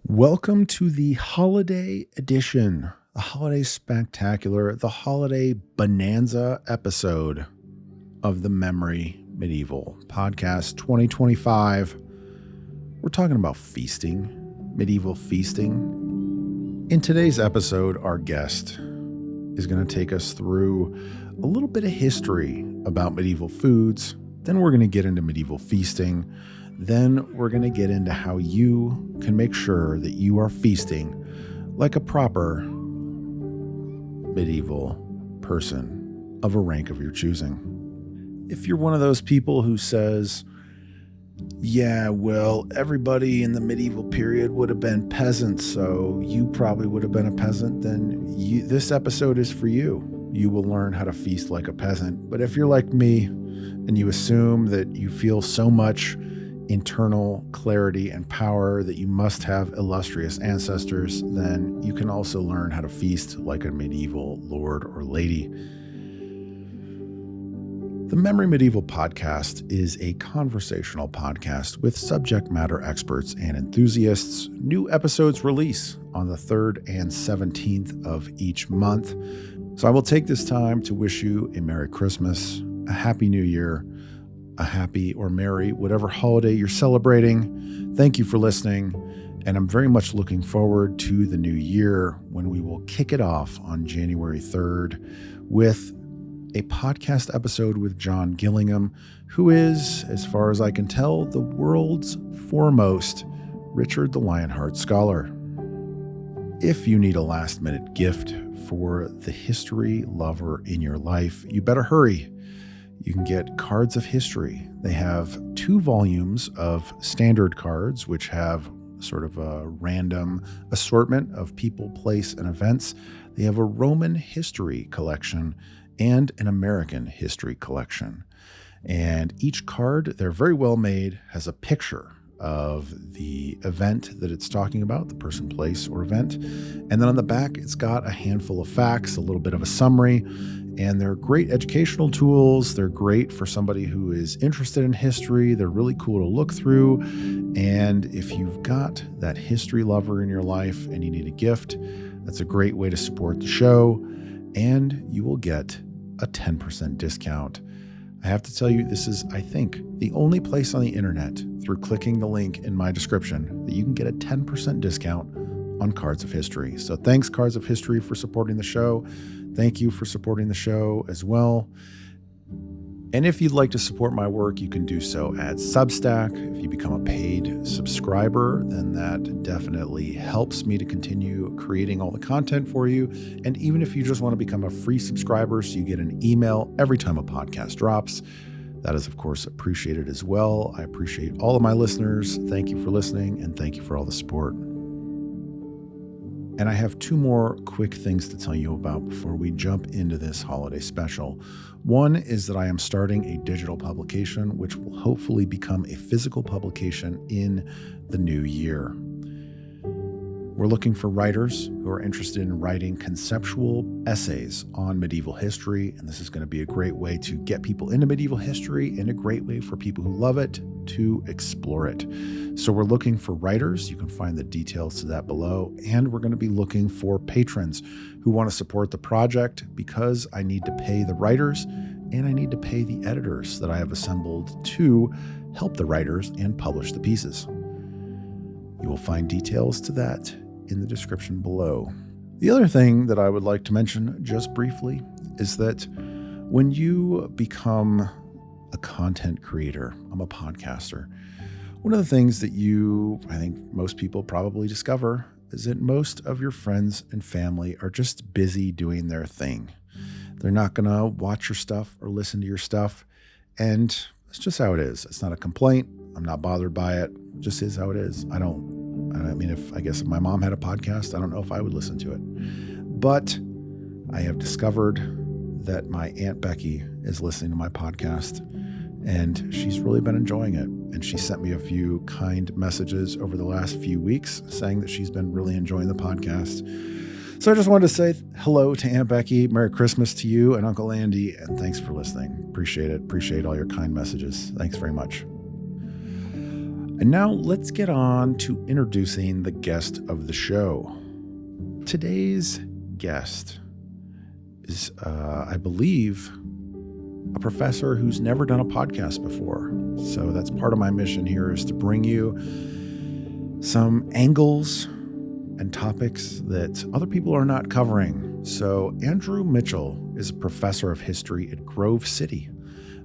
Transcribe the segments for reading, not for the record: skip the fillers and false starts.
Welcome to the holiday edition, the holiday spectacular, the holiday bonanza episode of the Memory Medieval Podcast 2025. We're talking about feasting, medieval feasting. In today's episode, our guest is going to take us through a little bit of history about medieval foods. Then we're going to get into medieval feasting. Then we're going to get into how you can make sure that you are feasting like a proper medieval person of a rank of your choosing. If you're one of those people who says, yeah, well, everybody in the medieval period would have been peasants, so you probably would have been a peasant, then this episode is for you. You will learn how to feast like a peasant. But if you're like me and you assume that you feel so much internal clarity and power that you must have illustrious ancestors, then you can also learn how to feast like a medieval lord or lady. The Memory Medieval Podcast is a conversational podcast with subject matter experts and enthusiasts. New episodes release on the 3rd and 17th of each month. So I will take this time to wish you a Merry Christmas, a Happy New Year, a happy or merry, whatever holiday you're celebrating. Thank you for listening. And I'm very much looking forward to the new year when we will kick it off on January 3rd with a podcast episode with John Gillingham, who is, as far as I can tell, the world's foremost Richard the Lionheart scholar. If you need a last-minute gift for the history lover in your life, you better hurry. You can get Cards of History. They have 2 volumes of standard cards, which have sort of a random assortment of people, place, and events. They have a Roman history collection and an American history collection. And each card, they're very well made, has a picture of the event that it's talking about, the person, place, or event. And then on the back, it's got a handful of facts, a little bit of a summary, and they're great educational tools. They're great for somebody who is interested in history. They're really cool to look through. And if you've got that history lover in your life and you need a gift, that's a great way to support the show. And you will get a 10% discount. I have to tell you, this is, I think, the only place on the internet through clicking the link in my description that you can get a 10% discount on Cards of History. So thanks, Cards of History, for supporting the show. Thank you for supporting the show as well. And if you'd like to support my work, you can do so at Substack. If you become a paid subscriber, then that definitely helps me to continue creating all the content for you. And even if you just want to become a free subscriber so you get an email every time a podcast drops, that is, of course, appreciated as well. I appreciate all of my listeners. Thank you for listening, and thank you for all the support. And I have 2 more quick things to tell you about before we jump into this holiday special. One is that I am starting a digital publication, which will hopefully become a physical publication in the new year. We're looking for writers who are interested in writing conceptual essays on medieval history, and this is going to be a great way to get people into medieval history and a great way for people who love it to explore it. So we're looking for writers. You can find the details to that below. And we're going to be looking for patrons who want to support the project, because I need to pay the writers and I need to pay the editors that I have assembled to help the writers and publish the pieces. You will find details to that in the description below. The other thing that I would like to mention just briefly is that when you become a content creator, I'm a podcaster, one of the things that I think most people probably discover is that most of your friends and family are just busy doing their thing. They're not going to watch your stuff or listen to your stuff. And it's just how it is. It's not a complaint. I'm not bothered by it. It just is how it is. If my mom had a podcast, I don't know if I would listen to it. But I have discovered that my Aunt Becky is listening to my podcast, and she's really been enjoying it. And she sent me a few kind messages over the last few weeks saying that she's been really enjoying the podcast. So I just wanted to say hello to Aunt Becky, Merry Christmas to you and Uncle Andy, and thanks for listening. Appreciate it. Appreciate all your kind messages. Thanks very much. And now let's get on to introducing the guest of the show. Today's guest is, I believe, a professor who's never done a podcast before. So that's part of my mission here, is to bring you some angles and topics that other people are not covering. So Andrew Mitchell is a professor of history at Grove City,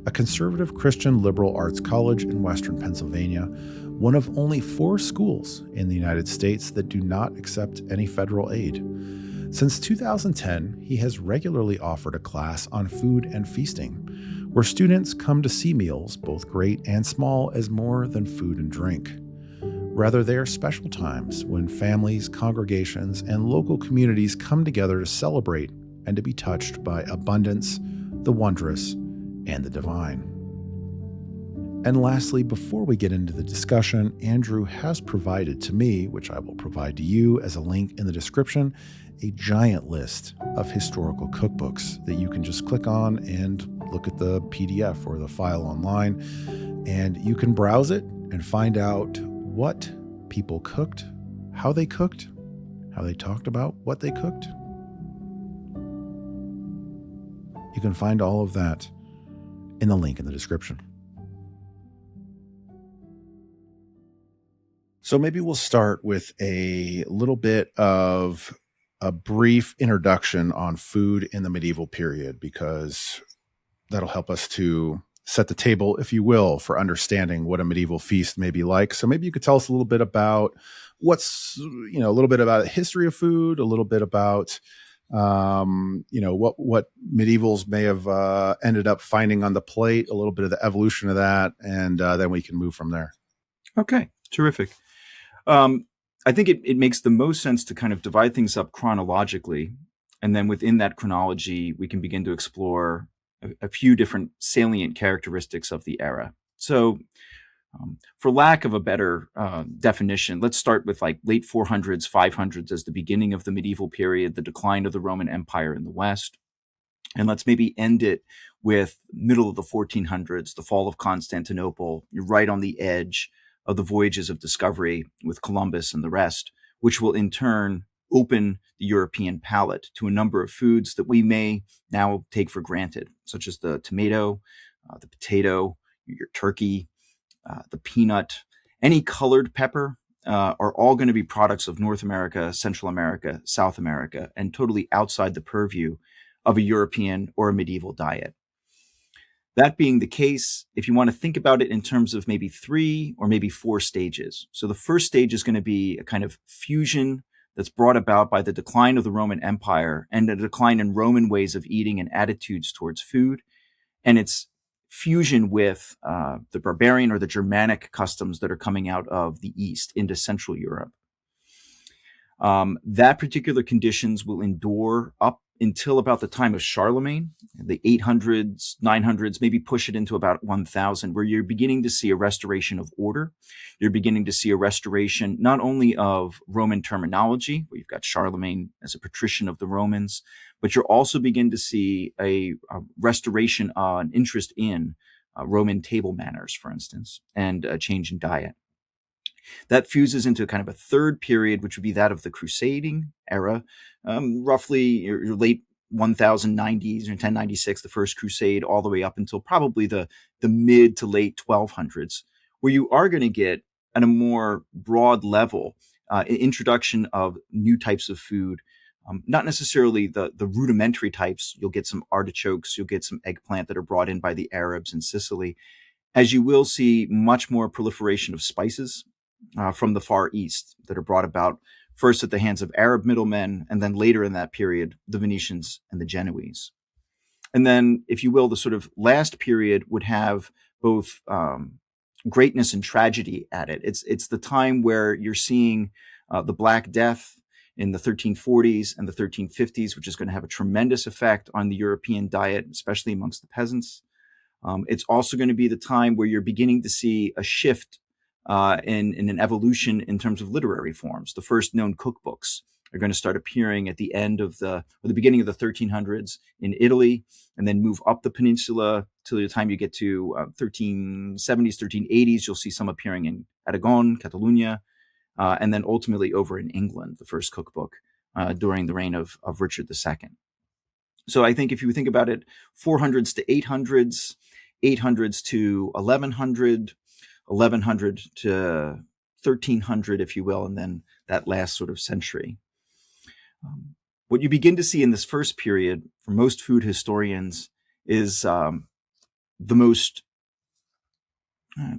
a conservative Christian liberal arts college in Western Pennsylvania, one of only 4 schools in the United States that do not accept any federal aid. Since 2010, he has regularly offered a class on food and feasting, where students come to see meals, both great and small, as more than food and drink. Rather, they are special times when families, congregations, and local communities come together to celebrate and to be touched by abundance, the wondrous, and the divine. And lastly, before we get into the discussion, Andrew has provided to me, which I will provide to you as a link in the description, a giant list of historical cookbooks that you can just click on and look at the PDF or the file online, and you can browse it and find out what people cooked, how they talked about what they cooked. You can find all of that in the link in the description. So maybe we'll start with a little bit of a brief introduction on food in the medieval period, because that'll help us to set the table, if you will, for understanding what a medieval feast may be like. So maybe you could tell us a little bit about a little bit about the history of food, a little bit about, what medievals may have ended up finding on the plate, a little bit of the evolution of that, and then we can move from there. Okay, terrific. I think it makes the most sense to kind of divide things up chronologically. And then within that chronology, we can begin to explore a few different salient characteristics of the era. So for lack of a better definition, let's start with like late 400s, 500s as the beginning of the medieval period, the decline of the Roman Empire in the West. And let's maybe end it with middle of the 1400s, the fall of Constantinople. You're right on the edge of the voyages of discovery with Columbus and the rest, which will in turn open the European palate to a number of foods that we may now take for granted, such as the tomato, the potato, your turkey, the peanut, any colored pepper, are all going to be products of North America, Central America, South America, and totally outside the purview of a European or a medieval diet. That being the case, if you want to think about it in terms of maybe 3 or maybe 4 stages. So the first stage is going to be a kind of fusion that's brought about by the decline of the Roman Empire and the decline in Roman ways of eating and attitudes towards food, and its fusion with the barbarian or the Germanic customs that are coming out of the East into Central Europe. That particular conditions will endure up until about the time of Charlemagne, the 800s, 900s, maybe push it into about 1000, where you're beginning to see a restoration of order. You're beginning to see a restoration not only of Roman terminology, where you've got Charlemagne as a patrician of the Romans, but you're also beginning to see a restoration, an interest in Roman table manners, for instance, and a change in diet. That fuses into kind of a third period, which would be that of the Crusading era, roughly your late 1090s or 1096, the First Crusade, all the way up until probably the mid to late 1200s, where you are going to get at a more broad level introduction of new types of food, not necessarily the rudimentary types. You'll get some artichokes, you'll get some eggplant that are brought in by the Arabs in Sicily, as you will see much more proliferation of spices from the Far East that are brought about first at the hands of Arab middlemen, and then later in that period, the Venetians and the Genoese. And then, if you will, the sort of last period would have both greatness and tragedy at it. It's the time where you're seeing the Black Death in the 1340s and the 1350s, which is going to have a tremendous effect on the European diet, especially amongst the peasants. It's also going to be the time where you're beginning to see a shift in an evolution in terms of literary forms. The first known cookbooks are going to start appearing at the end of the beginning of the 1300s in Italy, and then move up the peninsula till the time you get to 1370s, 1380s. You'll see some appearing in Aragon, Catalonia, and then ultimately over in England, the first cookbook during the reign of Richard II. So I think if you think about it, 400s to 800s, 800s to 1100, 1100 to 1300, if you will, and then that last sort of century. What you begin to see in this first period for most food historians is the most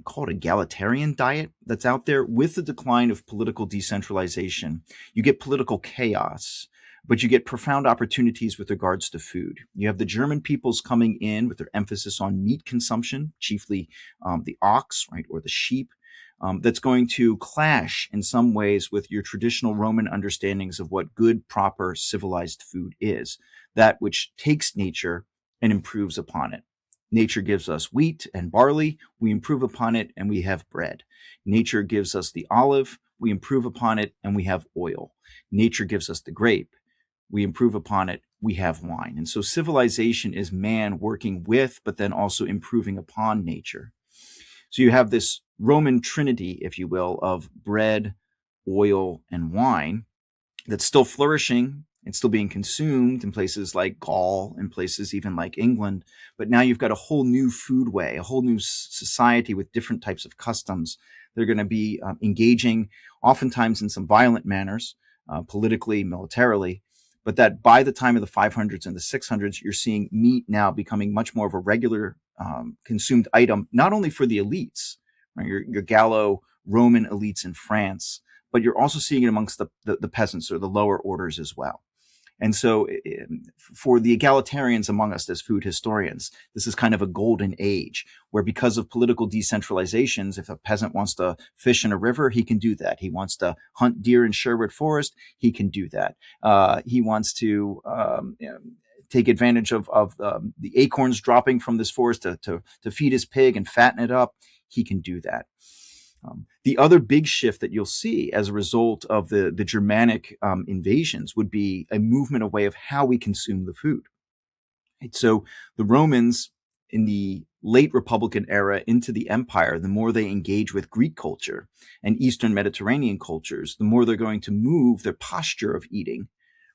called egalitarian diet that's out there. With the decline of political decentralization, you get political chaos, but you get profound opportunities with regards to food. You have the German peoples coming in with their emphasis on meat consumption, chiefly the ox, right, or the sheep. That's going to clash in some ways with your traditional Roman understandings of what good, proper, civilized food is, that which takes nature and improves upon it. Nature gives us wheat and barley, we improve upon it, and we have bread. Nature gives us the olive, we improve upon it, and we have oil. Nature gives us the grape, we improve upon it, we have wine. And so civilization is man working with, but then also improving upon nature. So you have this Roman trinity, if you will, of bread, oil, and wine that's still flourishing and still being consumed in places like Gaul, in places even like England. But now you've got a whole new food way, a whole new society with different types of customs. They're going to be engaging oftentimes in some violent manners, politically, militarily. But that by the time of the 500s and the 600s, you're seeing meat now becoming much more of a regular consumed item, not only for the elites, right, your Gallo-Roman elites in France, but you're also seeing it amongst the peasants or the lower orders as well. And so for the egalitarians among us as food historians, this is kind of a golden age where, because of political decentralizations, if a peasant wants to fish in a river, he can do that. He wants to hunt deer in Sherwood Forest, he can do that. He wants to take advantage of the acorns dropping from this forest to feed his pig and fatten it up, he can do that. The other big shift that you'll see as a result of the Germanic invasions would be a movement away of how we consume the food. Right? So the Romans in the late Republican era into the empire, the more they engage with Greek culture and Eastern Mediterranean cultures, the more they're going to move their posture of eating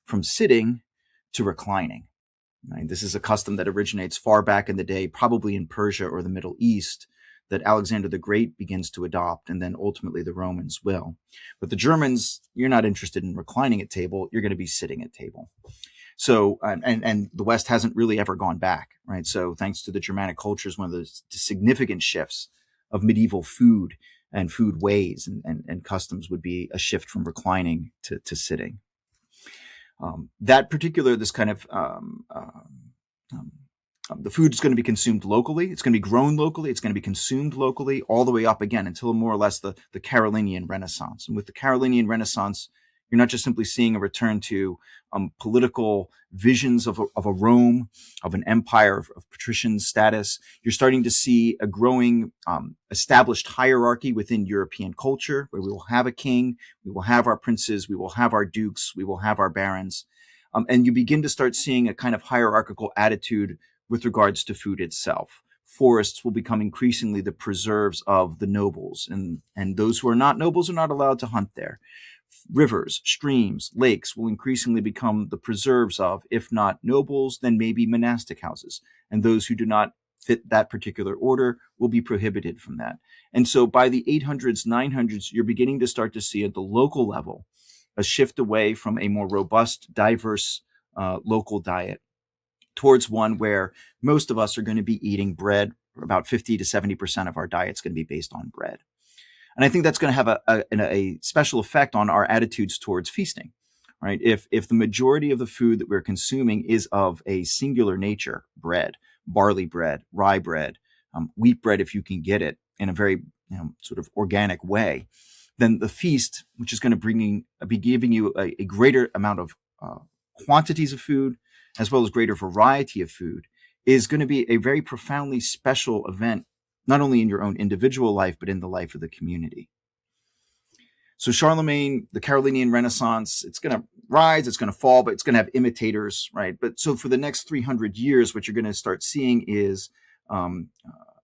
from sitting to reclining. Right? This is a custom that originates far back in the day, probably in Persia or the Middle East, that Alexander the Great begins to adopt, and then ultimately the Romans will. But the Germans, you're not interested in reclining at table, you're going to be sitting at table. So, and the West hasn't really ever gone back, right? So thanks to the Germanic cultures, one of the significant shifts of medieval food and food ways and customs would be a shift from reclining to sitting. This kind of the food is going to be consumed locally. It's going to be grown locally. It's going to be consumed locally all the way up again until more or less the Carolingian Renaissance. And with the Carolingian Renaissance, you're not just simply seeing a return to political visions of a Rome, of an empire, of patrician status. You're starting to see a growing established hierarchy within European culture, where we will have a king, we will have our princes, we will have our dukes, we will have our barons. And you begin to start seeing a kind of hierarchical attitude with regards to food itself. Forests will become increasingly the preserves of the nobles, and those who are not nobles are not allowed to hunt there. Rivers, streams, lakes will increasingly become the preserves of, if not nobles, then maybe monastic houses. And those who do not fit that particular order will be prohibited from that. And so by the 800s, 900s, you're beginning to start to see at the local level a shift away from a more robust, diverse local diet towards one where most of us are going to be eating bread. About 50 to 70% of our diet is going to be based on bread. And I think that's going to have a special effect on our attitudes towards feasting, right? If the majority of the food that we're consuming is of a singular nature, bread, barley bread, rye bread, wheat bread, if you can get it in a very sort of organic way, then the feast, which is going to be giving you a greater amount of quantities of food, as well as greater variety of food, is going to be a very profoundly special event, not only in your own individual life, but in the life of the community. So Charlemagne, the Carolingian Renaissance, it's going to rise, it's going to fall, but it's going to have imitators, right? But so for the next 300 years, what you're going to start seeing is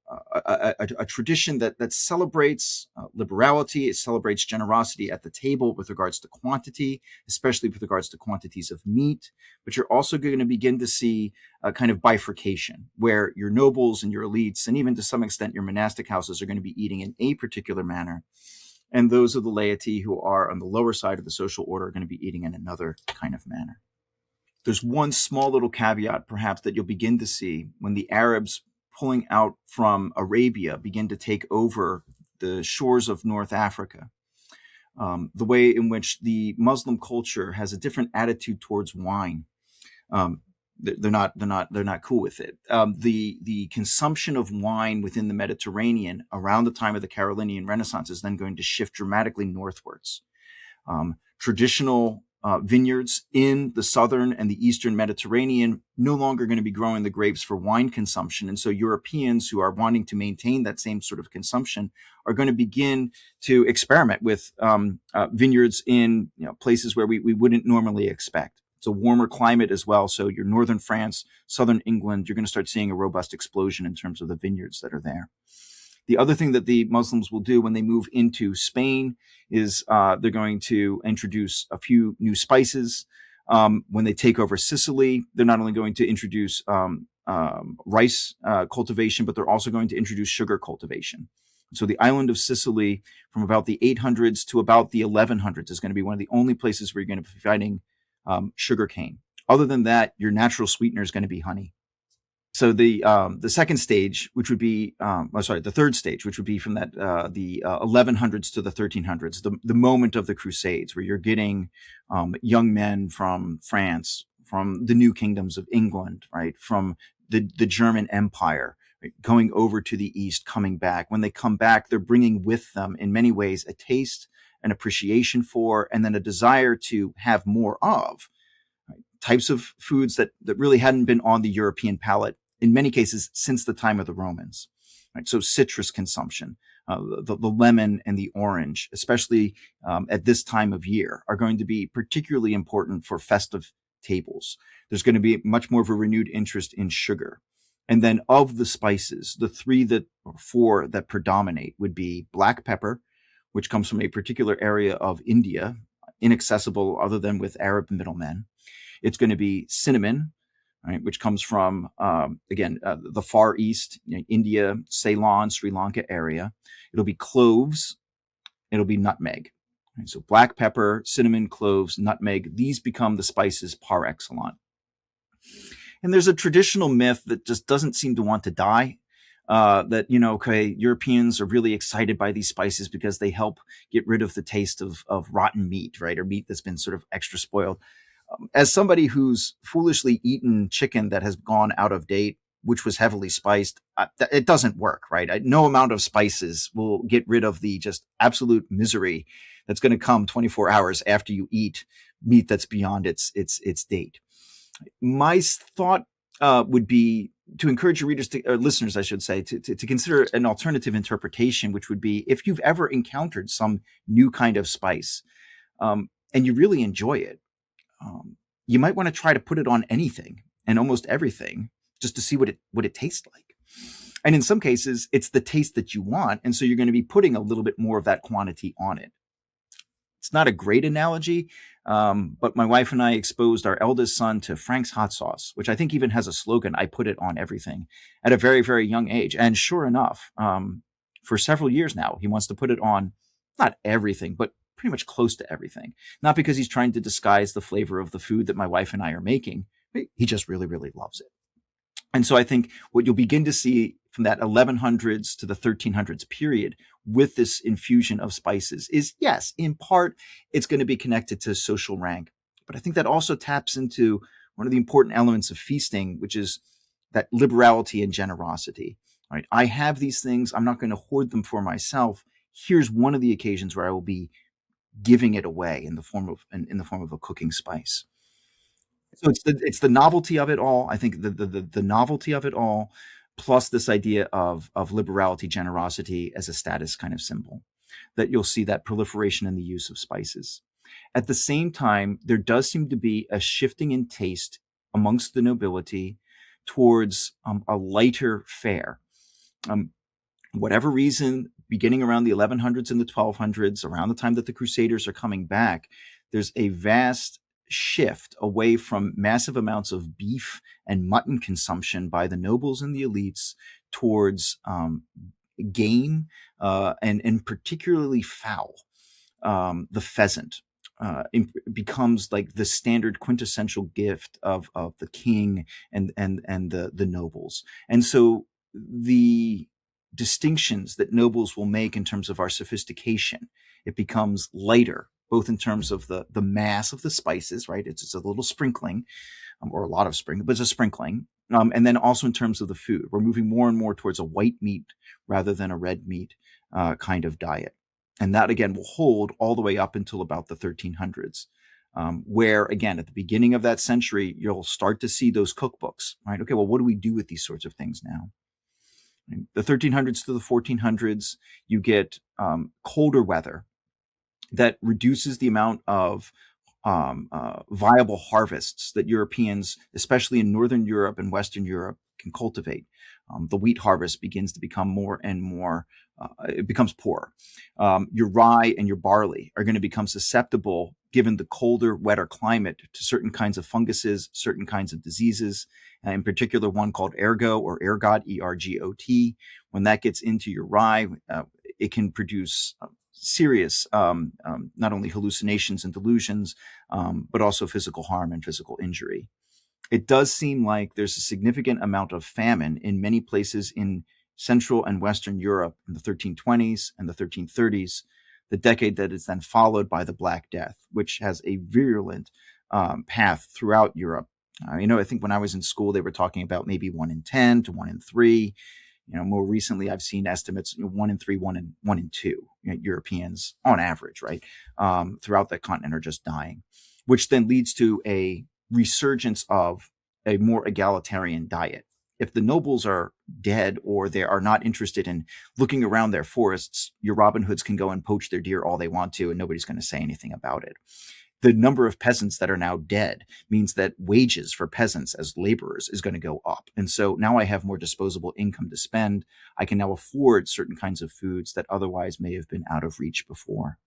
a tradition that celebrates liberality. It celebrates generosity at the table with regards to quantity, especially with regards to quantities of meat. But you're also going to begin to see a kind of bifurcation where your nobles and your elites, and even to some extent your monastic houses, are going to be eating in a particular manner. And those of the laity who are on the lower side of the social order are going to be eating in another kind of manner. There's one small little caveat, perhaps, that you'll begin to see when the Arabs pulling out from Arabia begin to take over the shores of North Africa. The way in which the Muslim culture has a different attitude towards wine. They're not cool with it. The consumption of wine within the Mediterranean around the time of the Carolingian Renaissance is then going to shift dramatically northwards. Traditional vineyards in the southern and the eastern Mediterranean no longer going to be growing the grapes for wine consumption. And so Europeans who are wanting to maintain that same sort of consumption are going to begin to experiment with vineyards in places where we wouldn't normally expect. It's a warmer climate as well. So your northern France, southern England, you're going to start seeing a robust explosion in terms of the vineyards that are there. The other thing that the Muslims will do when they move into Spain is they're going to introduce a few new spices. When they take over Sicily, they're not only going to introduce rice cultivation, but they're also going to introduce sugar cultivation. So the island of Sicily, from about the 800s to about the 1100s, is going to be one of the only places where you're going to be finding sugar cane. Other than that, your natural sweetener is going to be honey. So the second stage, which would be, the third stage, which would be from that the 1100s to the 1300s, the moment of the Crusades, where you're getting young men from France, from the new kingdoms of England, right, from the German Empire, right, going over to the East, coming back. When they come back, they're bringing with them, in many ways, a taste, an appreciation for, and then a desire to have more of types of foods that really hadn't been on the European palate, in many cases, since the time of the Romans. Right? So citrus consumption, the lemon and the orange, especially at this time of year, are going to be particularly important for festive tables. There's going to be much more of a renewed interest in sugar. And then of the spices, the four that predominate would be black pepper, which comes from a particular area of India, inaccessible other than with Arab middlemen. It's going to be cinnamon, right, which comes from, the Far East, India, Ceylon, Sri Lanka area. It'll be cloves. It'll be nutmeg. Right, so black pepper, cinnamon, cloves, nutmeg, these become the spices par excellence. And there's a traditional myth that just doesn't seem to want to die. That, Europeans are really excited by these spices because they help get rid of the taste of rotten meat, right? Or meat that's been sort of extra spoiled. As somebody who's foolishly eaten chicken that has gone out of date, which was heavily spiced, it doesn't work, right? No amount of spices will get rid of the just absolute misery that's going to come 24 hours after you eat meat that's beyond its date. My thought would be to encourage your readers, or listeners, I should say, to consider an alternative interpretation, which would be if you've ever encountered some new kind of spice and you really enjoy it, you might want to try to put it on anything and almost everything just to see what it tastes like. And in some cases, it's the taste that you want. And so you're going to be putting a little bit more of that quantity on it. It's not a great analogy, but my wife and I exposed our eldest son to Frank's hot sauce, which I think even has a slogan, "I put it on everything," at a very, very young age. And sure enough, for several years now, he wants to put it on not everything, but pretty much close to everything. Not because he's trying to disguise the flavor of the food that my wife and I are making. He just really, really loves it. And so I think what you'll begin to see from that 1100s to the 1300s period with this infusion of spices is, yes, in part, it's going to be connected to social rank. But I think that also taps into one of the important elements of feasting, which is that liberality and generosity. Right? I have these things. I'm not going to hoard them for myself. Here's one of the occasions where I will be giving it away in the form of a cooking spice. So it's the novelty of it all. I think the novelty of it all, plus this idea of liberality, generosity as a status kind of symbol, that you'll see that proliferation in the use of spices. At the same time, there does seem to be a shifting in taste amongst the nobility towards a lighter fare. whatever reason, beginning around the 1100s and the 1200s, around the time that the Crusaders are coming back, there's a vast shift away from massive amounts of beef and mutton consumption by the nobles and the elites towards game, and particularly fowl. The pheasant becomes like the standard quintessential gift of the king and the nobles. And so the distinctions that nobles will make in terms of our sophistication, it becomes lighter, both in terms of the mass of the spices, right? It's a little sprinkling, or a lot of sprinkling, but it's a sprinkling. And then also in terms of the food, we're moving more and more towards a white meat rather than a red meat kind of diet. And that, again, will hold all the way up until about the 1300s, where, again, at the beginning of that century, you'll start to see those cookbooks, right? Okay, well, what do we do with these sorts of things now? The 1300s to the 1400s, you get colder weather that reduces the amount of viable harvests that Europeans, especially in Northern Europe and Western Europe, can cultivate. The wheat harvest begins to become more and more, it becomes poor. Your rye and your barley are going to become susceptible, given the colder, wetter climate, to certain kinds of funguses, certain kinds of diseases, in particular one called ergot or ergot, ERGOT. When that gets into your rye, it can produce serious, not only hallucinations and delusions, but also physical harm and physical injury. It does seem like there's a significant amount of famine in many places in Central and Western Europe in the 1320s and the 1330s, the decade that is then followed by the Black Death, which has a virulent path throughout Europe. I think when I was in school, they were talking about maybe 1 in 10 to 1 in 3. More recently, I've seen estimates 1 in 3, 1 in 2. Europeans, on average, right, throughout the continent are just dying, which then leads to a resurgence of a more egalitarian diet. If the nobles are dead or they are not interested in looking around their forests, your Robin Hoods can go and poach their deer all they want to, and nobody's going to say anything about it. The number of peasants that are now dead means that wages for peasants as laborers is going to go up. And so now I have more disposable income to spend. I can now afford certain kinds of foods that otherwise may have been out of reach before.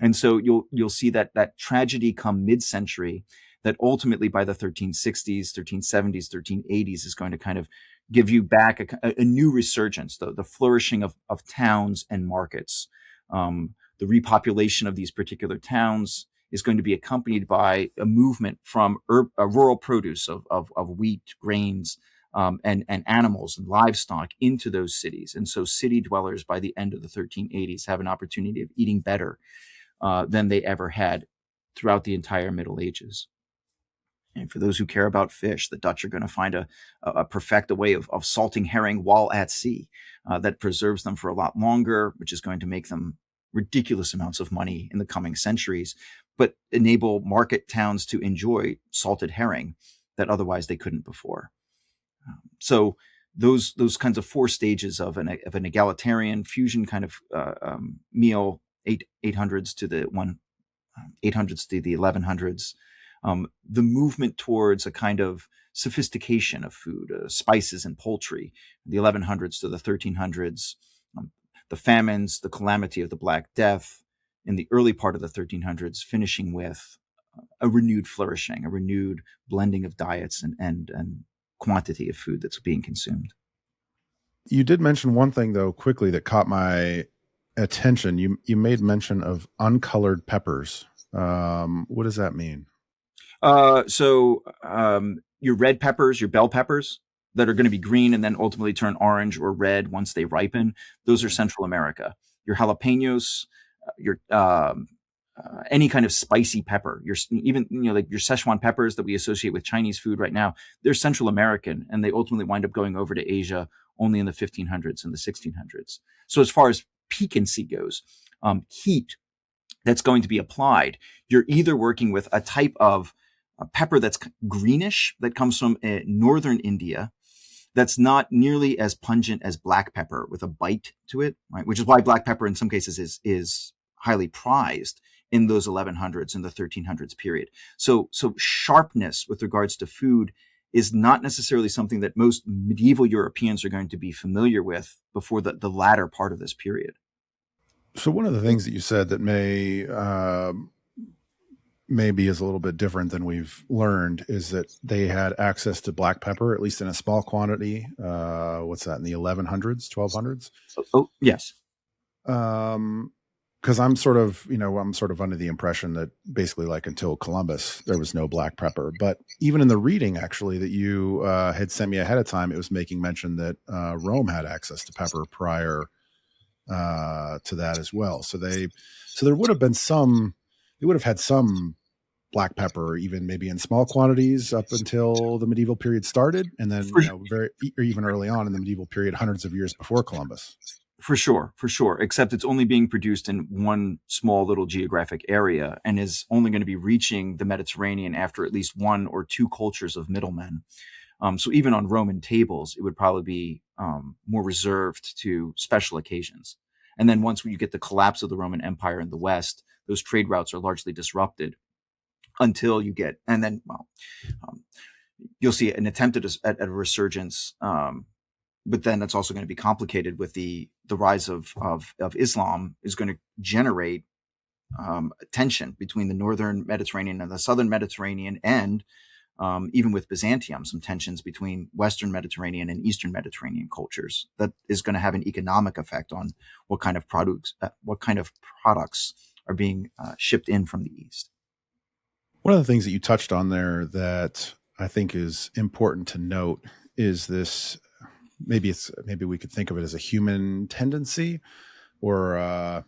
And so you'll see that tragedy come mid-century, that ultimately by the 1360s, 1370s, 1380s is going to kind of give you back a new resurgence, the flourishing of towns and markets. The repopulation of these particular towns is going to be accompanied by a movement from rural produce of wheat, grains, and animals and livestock into those cities. And so city dwellers by the end of the 1380s have an opportunity of eating better than they ever had throughout the entire Middle Ages. And for those who care about fish, the Dutch are going to find perfect a way of salting herring while at sea that preserves them for a lot longer, which is going to make them ridiculous amounts of money in the coming centuries, but enable market towns to enjoy salted herring that otherwise they couldn't before. So those kinds of 4 stages of an egalitarian fusion kind of meal, 800s to the 800s to the 1100s, the movement towards a kind of sophistication of food, spices and poultry, the 1100s to the 1300s, the famines, the calamity of the Black Death in the early part of the 1300s, finishing with a renewed flourishing, a renewed blending of diets and quantity of food that's being consumed. You did mention one thing, though, quickly that caught my attention. You made mention of uncolored peppers. What does that mean? So your red peppers, your bell peppers that are going to be green and then ultimately turn orange or red once they ripen, those are Central America. Your jalapenos, your any kind of spicy pepper, even like your Szechuan peppers that we associate with Chinese food right now, they're Central American, and they ultimately wind up going over to Asia only in the 1500s and the 1600s. So as far as piquancy goes, heat that's going to be applied, you're either working with a type of pepper that's greenish that comes from northern India, that's not nearly as pungent as black pepper with a bite to it, right? Which is why black pepper in some cases is highly prized in those 1100s and the 1300s period. So sharpness with regards to food is not necessarily something that most medieval Europeans are going to be familiar with before the latter part of this period. So one of the things that you said that maybe is a little bit different than we've learned is that they had access to black pepper, at least in a small quantity. What's that, in the 1100s, 1200s? Oh, yes. Because I'm sort of under the impression that basically, like, until Columbus, there was no black pepper. But even in the reading, actually, that you had sent me ahead of time, it was making mention that Rome had access to pepper prior to that as well. So there would have been they would have had some black pepper, even maybe in small quantities up until the medieval period started, and then For, very, or even early on in the medieval period, hundreds of years before Columbus. for sure. Except it's only being produced in one small little geographic area and is only going to be reaching the Mediterranean after at least one or two cultures of middlemen. So even on Roman tables, it would probably be more reserved to special occasions. And then once you get the collapse of the Roman Empire in the West, those trade routes are largely disrupted until you get, and then, you'll see an attempt at a resurgence. But then that's also going to be complicated with the rise of Islam is going to generate tension between the northern Mediterranean and the southern Mediterranean, and even with Byzantium, some tensions between Western Mediterranean and Eastern Mediterranean cultures. That is going to have an economic effect on what kind of products are being shipped in from the East. One of the things that you touched on there that I think is important to note is this. Maybe we could think of it as a human tendency, or I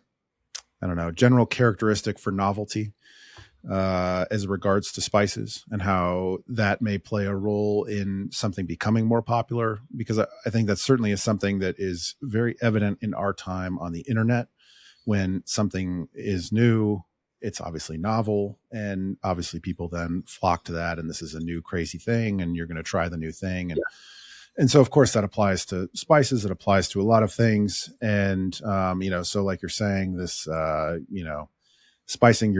don't know, general characteristic for novelty as regards to spices, and how that may play a role in something becoming more popular. Because I think that certainly is something that is very evident in our time on the internet. When something is new, it's obviously novel, and obviously people then flock to that, and this is a new crazy thing, and you're going to try the new thing. And so, of course, that applies to spices. It applies to a lot of things. And, so like you're saying, this, spicing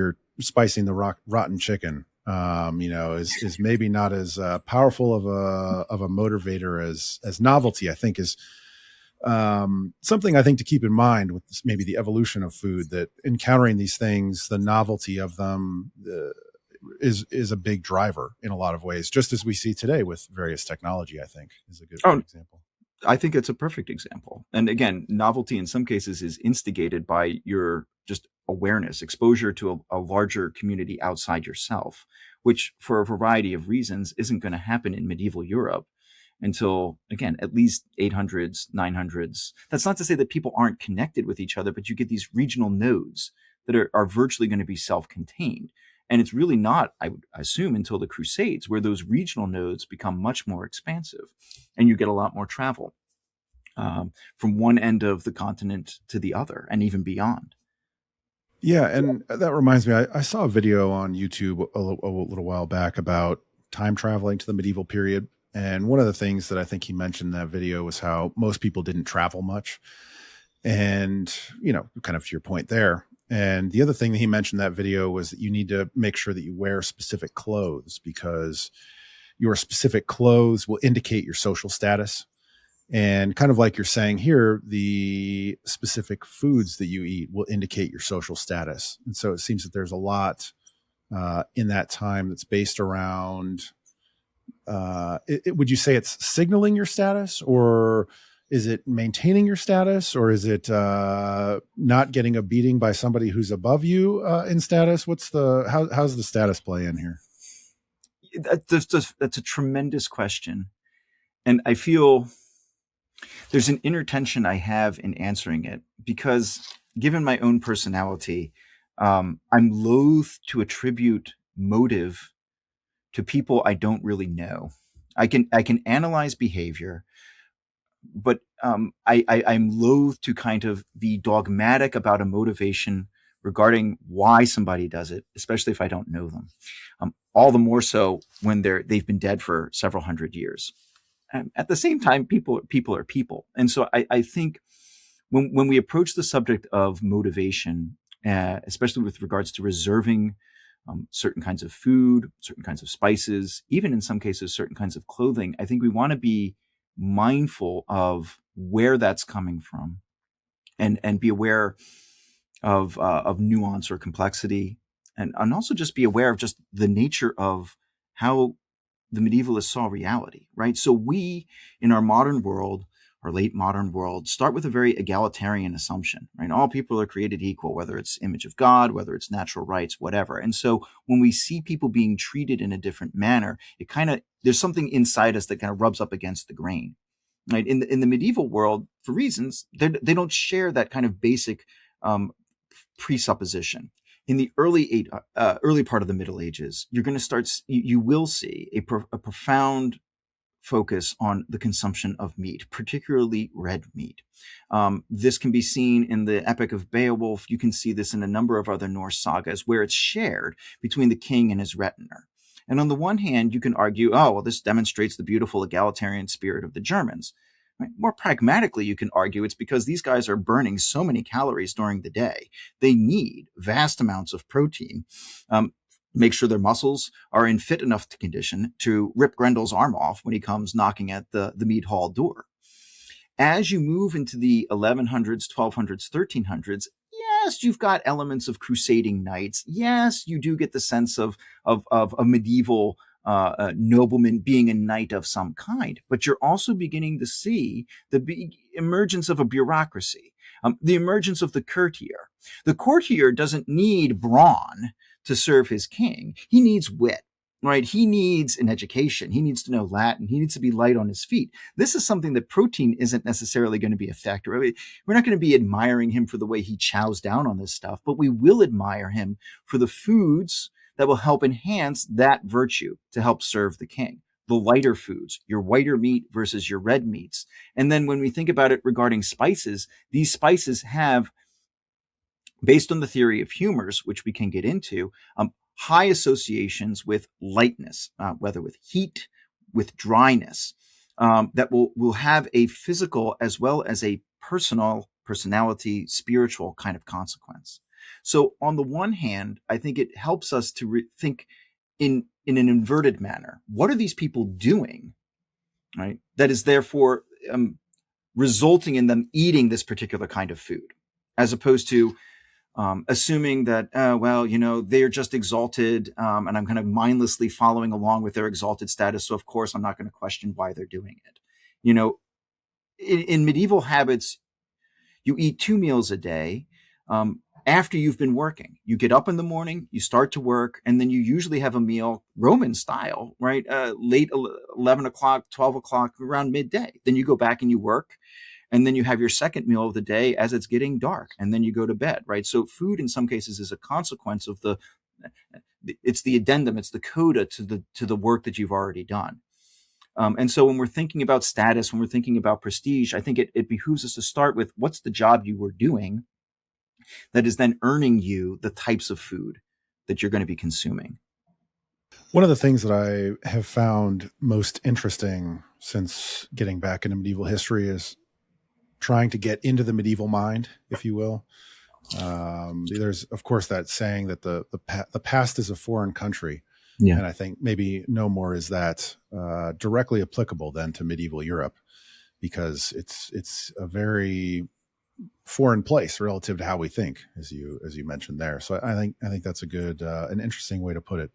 the rotten chicken, is maybe not as powerful of a motivator as novelty, I think, is something I think to keep in mind with maybe the evolution of food, that encountering these things, the novelty of them, is a big driver in a lot of ways, just as we see today with various technology. I think is a good example. I think it's a perfect example. And again, novelty in some cases is instigated by your just awareness, exposure to a larger community outside yourself, which for a variety of reasons isn't going to happen in medieval Europe until, again, at least 800s, 900s. That's not to say that people aren't connected with each other, but you get these regional nodes that are virtually going to be self-contained. And it's really not, I would assume, until the Crusades where those regional nodes become much more expansive and you get a lot more travel from one end of the continent to the other and even beyond. Yeah, and that reminds me, I saw a video on YouTube a little while back about time traveling to the medieval period. And one of the things that I think he mentioned in that video was how most people didn't travel much. And, kind of to your point there. And the other thing that he mentioned in that video was that you need to make sure that you wear specific clothes, because your specific clothes will indicate your social status. And kind of like you're saying here, the specific foods that you eat will indicate your social status. And so it seems that there's a lot in that time that's based around, would you say it's signaling your status, or is it maintaining your status, or is it not getting a beating by somebody who's above you in status? How's the status play in here? That's a tremendous question. And I feel there's an inner tension I have in answering it, because given my own personality, I'm loath to attribute motive to people I don't really know. I can analyze behavior, but I'm loath to kind of be dogmatic about a motivation regarding why somebody does it, especially if I don't know them. All the more so when they've been dead for several hundred years. At the same time, people are people, and so I think when we approach the subject of motivation, especially with regards to reserving certain kinds of food, certain kinds of spices, even in some cases, certain kinds of clothing. I think we want to be mindful of where that's coming from, and be aware of nuance or complexity, and also just be aware of just the nature of how the medievalists saw reality, right? So we, in our modern world, our late modern world, start with a very egalitarian assumption, right? All people are created equal, whether it's image of God, whether it's natural rights, whatever. And so when we see people being treated in a different manner, it kind of, there's something inside us that kind of rubs up against the grain, right? In the medieval world, for reasons, they don't share that kind of basic um, presupposition. In the early part of the Middle Ages, you're going to start. You will see a profound focus on the consumption of meat, particularly red meat. This can be seen in the Epic of Beowulf. You can see this in a number of other Norse sagas where it's shared between the king and his retinue. And on the one hand, you can argue, oh, well, this demonstrates the beautiful egalitarian spirit of the Germans. Right? More pragmatically, you can argue it's because these guys are burning so many calories during the day. They need vast amounts of protein. Make sure their muscles are in fit enough condition to rip Grendel's arm off when he comes knocking at the mead hall door. As you move into the 1100s, 1200s, 1300s, yes, you've got elements of crusading knights. Yes, you do get the sense of a medieval nobleman being a knight of some kind, but you're also beginning to see the emergence of a bureaucracy, the emergence of the courtier. The courtier doesn't need brawn to serve his king. He needs wit, right? He needs an education. He needs to know Latin. He needs to be light on his feet. This is something that protein isn't necessarily going to be a factor. I mean, we're not going to be admiring him for the way he chows down on this stuff, but we will admire him for the foods that will help enhance that virtue to help serve the king. The lighter foods, your whiter meat versus your red meats. And then when we think about it regarding spices, these spices have, based on the theory of humors, which we can get into, high associations with lightness, whether with heat, with dryness, that will have a physical as well as a personality, spiritual kind of consequence. So on the one hand, I think it helps us to think in an inverted manner. What are these people doing, right? That is therefore resulting in them eating this particular kind of food, as opposed to assuming that, well, they're just exalted, and I'm kind of mindlessly following along with their exalted status. So of course, I'm not going to question why they're doing it. In medieval habits, you eat 2 meals a day. After you've been working, you get up in the morning, you start to work, and then you usually have a meal Roman style, right? Late 11 o'clock, 12 o'clock, around midday. Then you go back and you work. And then you have your second meal of the day as it's getting dark, and then you go to bed, right? So food in some cases is a consequence of it's the addendum, it's the coda to the work that you've already done. And so when we're thinking about status, when we're thinking about prestige, I think it behooves us to start with what's the job you were doing that is then earning you the types of food that you're going to be consuming. One of the things that I have found most interesting since getting back into medieval history is trying to get into the medieval mind, if you will. There's, of course, that saying that the past is a foreign country. Yeah. And I think maybe no more is that directly applicable then to medieval Europe, because it's a very foreign place relative to how we think, as you mentioned there. So I think that's a good, an interesting way to put it.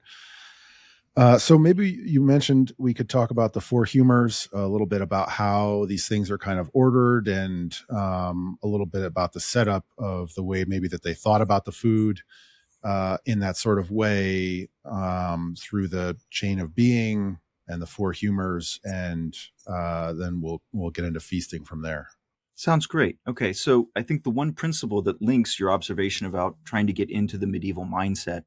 So maybe you mentioned we could talk about the four humors, a little bit about how these things are kind of ordered, and a little bit about the setup of the way maybe that they thought about the food in that sort of way through the chain of being and the four humors, and then we'll get into feasting from there. Sounds great. Okay, so I think the one principle that links your observation about trying to get into the medieval mindset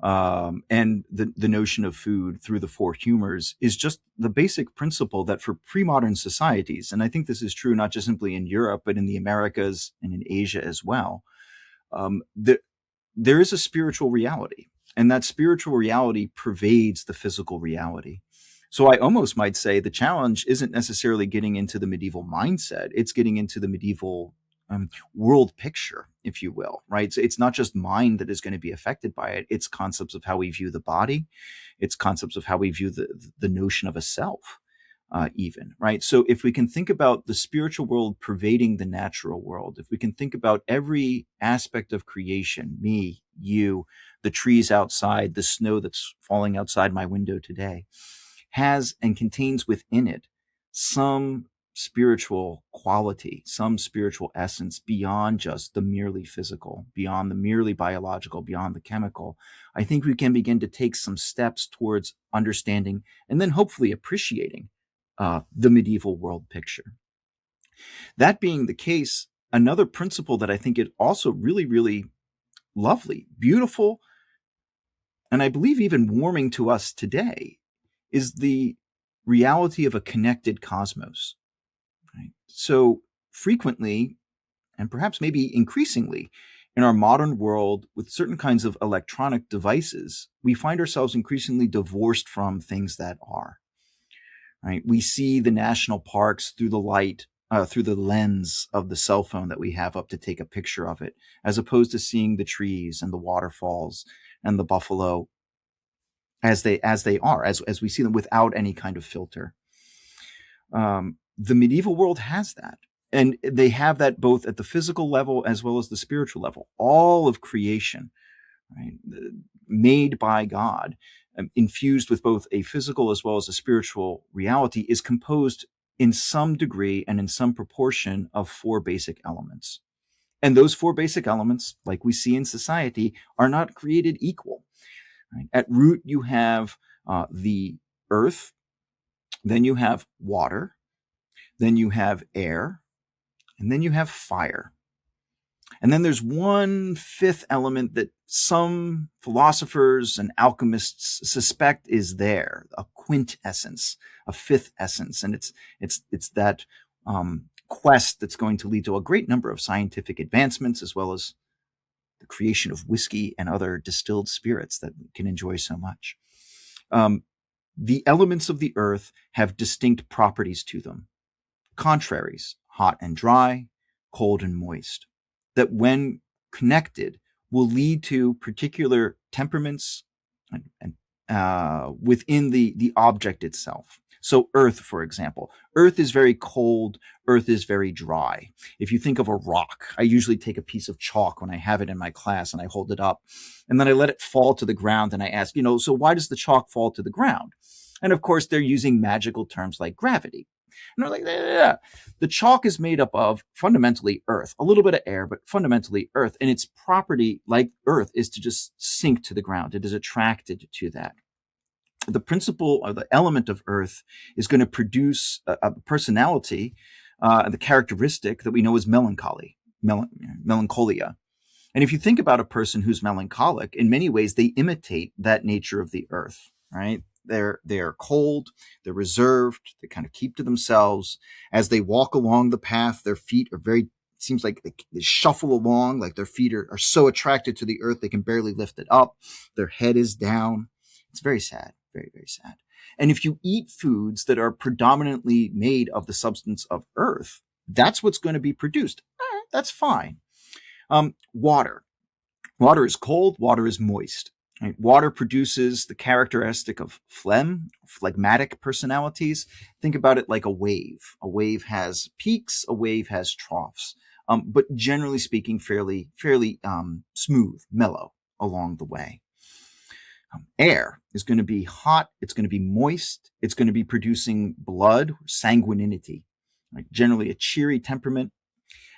and the notion of food through the four humors is just the basic principle that for pre-modern societies, and I think this is true not just simply in Europe, but in the Americas and in Asia as well, there is a spiritual reality, and that spiritual reality pervades the physical reality. So I almost might say the challenge isn't necessarily getting into the medieval mindset, it's getting into the medieval world picture, if you will, right? So it's not just mind that is going to be affected by it. It's concepts of how we view the body. It's concepts of how we view the notion of a self, even, right? So if we can think about the spiritual world pervading the natural world, if we can think about every aspect of creation, me, you, the trees outside, the snow that's falling outside my window today, has and contains within it some spiritual quality, some spiritual essence beyond just the merely physical, beyond the merely biological, beyond the chemical, I think we can begin to take some steps towards understanding and then hopefully appreciating the medieval world picture. That being the case, another principle that I think is also really, really lovely, beautiful, and I believe even warming to us today is the reality of a connected cosmos. Right? So frequently, and perhaps maybe increasingly, in our modern world with certain kinds of electronic devices, we find ourselves increasingly divorced from things that are. Right? We see the national parks through the light, through the lens of the cell phone that we have up to take a picture of it, as opposed to seeing the trees and the waterfalls and the buffalo as they are, as we see them without any kind of filter. The medieval world has that. And they have that both at the physical level as well as the spiritual level. All of creation, right, made by God, infused with both a physical as well as a spiritual reality, is composed in some degree and in some proportion of four basic elements. And those four basic elements, like we see in society, are not created equal. Right? At root, you have the earth, then you have water, then you have air, and then you have fire. And then there's one fifth element that some philosophers and alchemists suspect is there, a quintessence, a fifth essence. And it's that quest that's going to lead to a great number of scientific advancements, as well as the creation of whiskey and other distilled spirits that we can enjoy so much. The elements of the earth have distinct properties to them. Contraries, hot and dry, cold and moist, that when connected will lead to particular temperaments and within the object itself. So earth, for example, earth is very cold, earth is very dry. If you think of a rock, I usually take a piece of chalk when I have it in my class and I hold it up and then I let it fall to the ground and I ask, so why does the chalk fall to the ground? And of course, they're using magical terms like gravity. And they're like, yeah. The chalk is made up of fundamentally earth, a little bit of air, but fundamentally earth. And its property, like earth, is to just sink to the ground. It is attracted to that. The principle or the element of earth is going to produce a personality, the characteristic that we know as melancholia. And if you think about a person who's melancholic, in many ways, they imitate that nature of the earth, right? They're cold, they're reserved, they kind of keep to themselves. As they walk along the path, their feet are seems like they shuffle along, like their feet are so attracted to the earth, they can barely lift it up. Their head is down. It's very sad, very, very sad. And if you eat foods that are predominantly made of the substance of earth, that's what's going to be produced. That's fine. Water. Water is cold, water is moist. Right? Water produces the characteristic of phlegmatic personalities. Think about it like a wave. A wave has peaks, a wave has troughs, but generally speaking, fairly smooth, mellow along the way. Air is going to be hot, it's going to be moist, it's going to be producing blood, sanguinity, right? Generally a cheery temperament.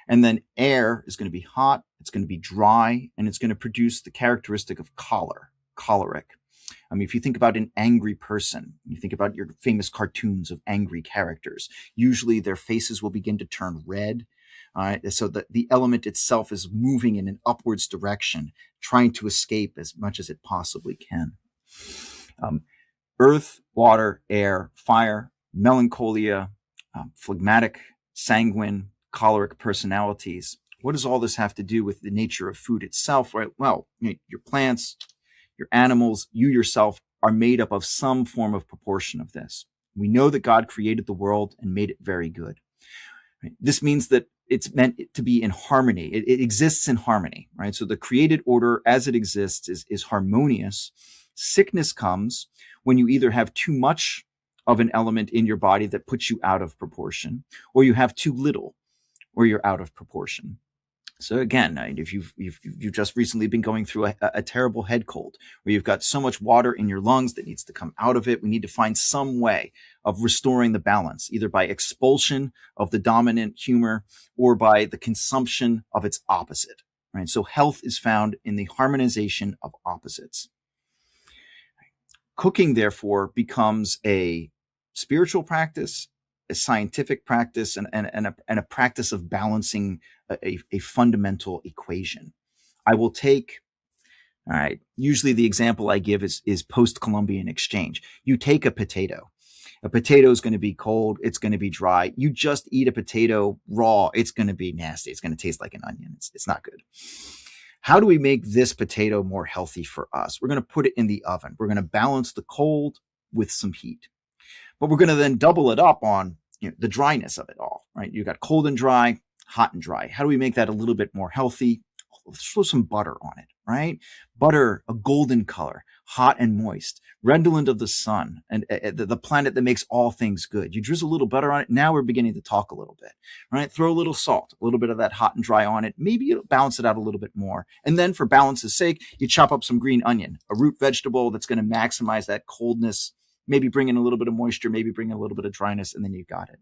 And then air is going to be hot, it's going to be dry, and it's going to produce the characteristic of choleric. I mean, if you think about an angry person, you think about your famous cartoons of angry characters, usually their faces will begin to turn red. So the element itself is moving in an upwards direction, trying to escape as much as it possibly can. Earth, water, air, fire, melancholia, phlegmatic, sanguine, choleric personalities. What does all this have to do with the nature of food itself? Right? Well, your plants, your animals, you yourself are made up of some form of proportion of this. We know that God created the world and made it very good. Right? This means that it's meant to be in harmony. It exists in harmony, right? So the created order as it exists is harmonious. Sickness comes when you either have too much of an element in your body that puts you out of proportion, or you have too little, or you're out of proportion. So again, if you've just recently been going through a terrible head cold, where you've got so much water in your lungs that needs to come out of it, we need to find some way of restoring the balance, either by expulsion of the dominant humor or by the consumption of its opposite. Right. So health is found in the harmonization of opposites. Cooking, therefore, becomes a spiritual practice, a scientific practice, and a practice of balancing a fundamental equation. I will take, all right, usually the example I give is post-Columbian exchange. You take a potato. A potato is going to be cold. It's going to be dry. You just eat a potato raw. It's going to be nasty. It's going to taste like an onion. It's not good. How do we make this potato more healthy for us? We're going to put it in the oven. We're going to balance the cold with some heat. But we're going to then double it up on the dryness of it all, right? You got cold and dry, hot and dry. How do we make that a little bit more healthy? Throw some butter on it, right? Butter, a golden color, hot and moist, redolent of the sun, and the planet that makes all things good. You drizzle a little butter on it. Now we're beginning to talk a little bit, right? Throw a little salt, a little bit of that hot and dry on it. Maybe it'll balance it out a little bit more. And then for balance's sake, you chop up some green onion, a root vegetable that's going to maximize that coldness, maybe bring in a little bit of moisture, maybe bring in a little bit of dryness, and then you've got it.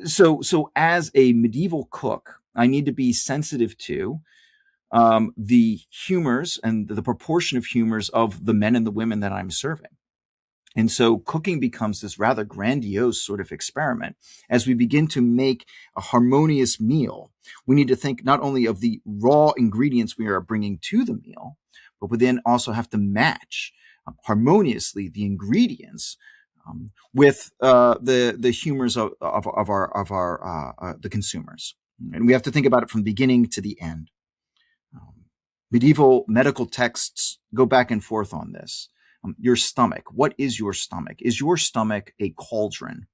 So as a medieval cook, I need to be sensitive to the humors and the proportion of humors of the men and the women that I'm serving. And so cooking becomes this rather grandiose sort of experiment. As we begin to make a harmonious meal, we need to think not only of the raw ingredients we are bringing to the meal, but we then also have to match harmoniously the ingredients with the humors of our the consumers. And we have to think about it from the beginning to the end. Medieval medical texts go back and forth on this. Your stomach. What is your stomach? Is your stomach a cauldron,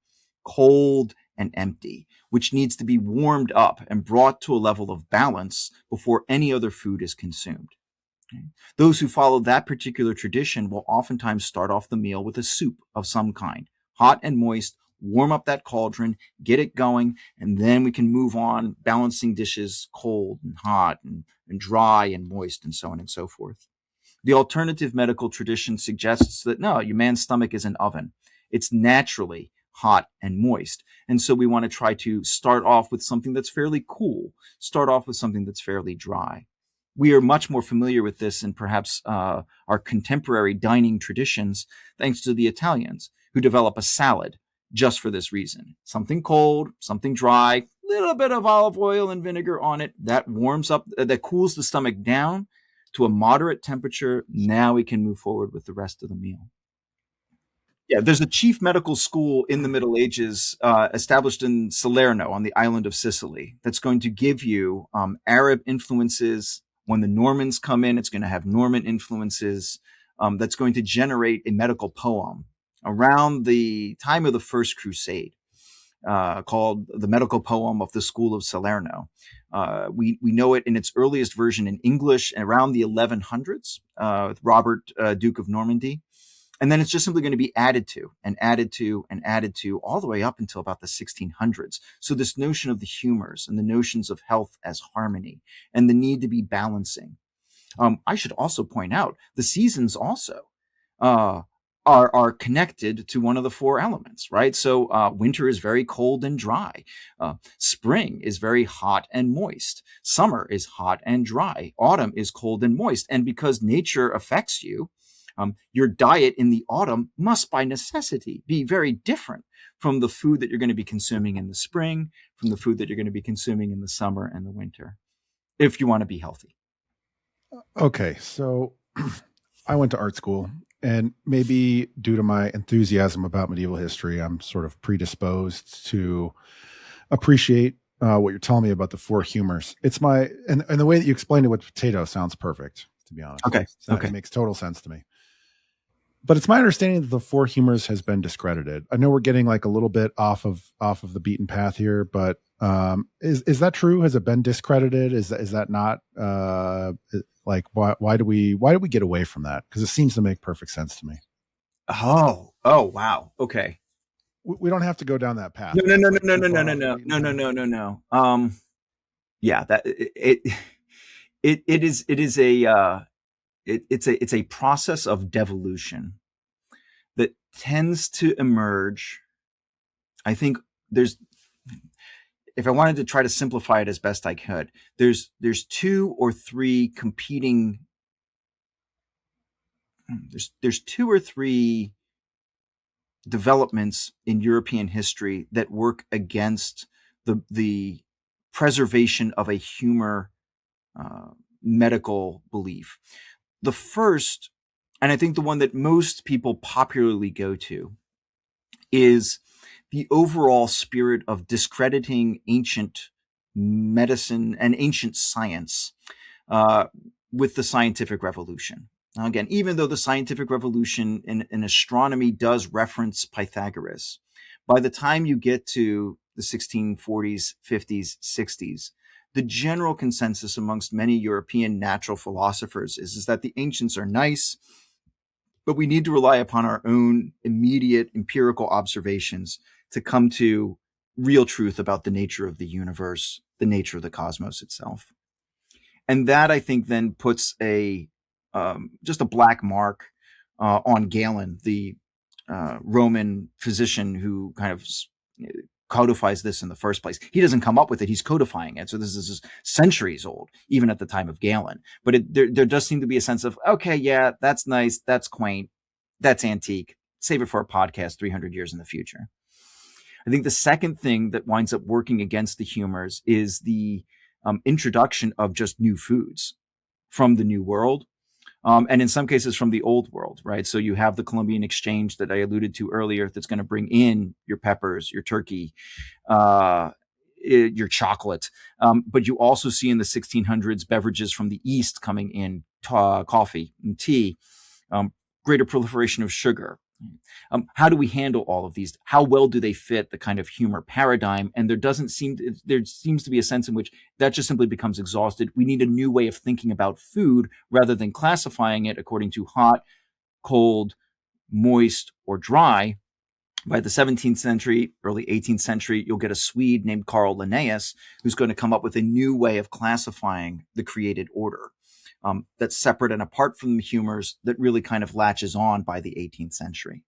cold and empty, which needs to be warmed up and brought to a level of balance before any other food is consumed? Okay. Those who follow that particular tradition will oftentimes start off the meal with a soup of some kind, hot and moist, warm up that cauldron, get it going, and then we can move on, balancing dishes cold and hot and dry and moist and so on and so forth. The alternative medical tradition suggests that no, your man's stomach is an oven. It's naturally hot and moist. And so we want to try to start off with something that's fairly cool, start off with something that's fairly dry. We are much more familiar with this in perhaps our contemporary dining traditions, thanks to the Italians, who develop a salad just for this reason. Something cold, something dry, little bit of olive oil and vinegar on it. That warms up, that cools the stomach down to a moderate temperature. Now we can move forward with the rest of the meal. Yeah, there's a chief medical school in the Middle Ages established in Salerno on the island of Sicily that's going to give you Arab influences. When the Normans come in, it's going to have Norman influences. That's going to generate a medical poem around the time of the First Crusade called the Medical Poem of the School of Salerno. We know it in its earliest version in English around the 1100s with Robert, Duke of Normandy. And then it's just simply going to be added to and added to and added to all the way up until about the 1600s. So this notion of the humors and the notions of health as harmony and the need to be balancing. I should also point out the seasons also are connected to one of the four elements, right? So winter is very cold and dry. Spring is very hot and moist. Summer is hot and dry. Autumn is cold and moist. And because nature affects you, your diet in the autumn must by necessity be very different from the food that you're going to be consuming in the spring, from the food that you're going to be consuming in the summer and the winter, if you want to be healthy. Okay, so I went to art school, and maybe due to my enthusiasm about medieval history, I'm sort of predisposed to appreciate what you're telling me about the four humors. It's and the way that you explained it with potato sounds perfect, to be honest. Okay. So it makes total sense to me. But it's my understanding that the four humors has been discredited. I know we're getting like a little bit off of the beaten path here, but is that true? Has it been discredited? Is that not like why do we get away from that? Because it seems to make perfect sense to me. Oh, wow. Okay. We don't have to go down that path. No. Yeah, that it's a process of devolution that tends to emerge. I think if I wanted to try to simplify it as best I could, there's two or three competing. There's two or three developments in European history that work against the preservation of a humor medical belief. The first, and I think the one that most people popularly go to, is the overall spirit of discrediting ancient medicine and ancient science with the scientific revolution. Now, again, even though the scientific revolution in astronomy does reference Pythagoras, by the time you get to the 1640s, 50s, 60s, the general consensus amongst many European natural philosophers is that the ancients are nice, but we need to rely upon our own immediate empirical observations to come to real truth about the nature of the universe, the nature of the cosmos itself. And that, I think, then puts just a black mark on Galen, the Roman physician who kind of codifies this in the first place. He doesn't come up with it; he's codifying it. So this is centuries old, even at the time of Galen. But there does seem to be a sense of, okay, yeah, that's nice, that's quaint, that's antique. Save it for a podcast 300 years in the future. I think the second thing that winds up working against the humors is the introduction of just new foods from the New World. And in some cases from the old world, right? So you have the Columbian Exchange that I alluded to earlier that's going to bring in your peppers, your turkey, your chocolate. But you also see in the 1600s beverages from the East coming in, coffee and tea, greater proliferation of sugar. How do we handle all of these? How well do they fit the kind of humor paradigm? And there seems to be a sense in which that just simply becomes exhausted. We need a new way of thinking about food rather than classifying it according to hot, cold, moist, or dry. By the 17th century, early 18th century, you'll get a Swede named Carl Linnaeus who's going to come up with a new way of classifying the created order. That's separate and apart from the humors that really kind of latches on by the 18th century.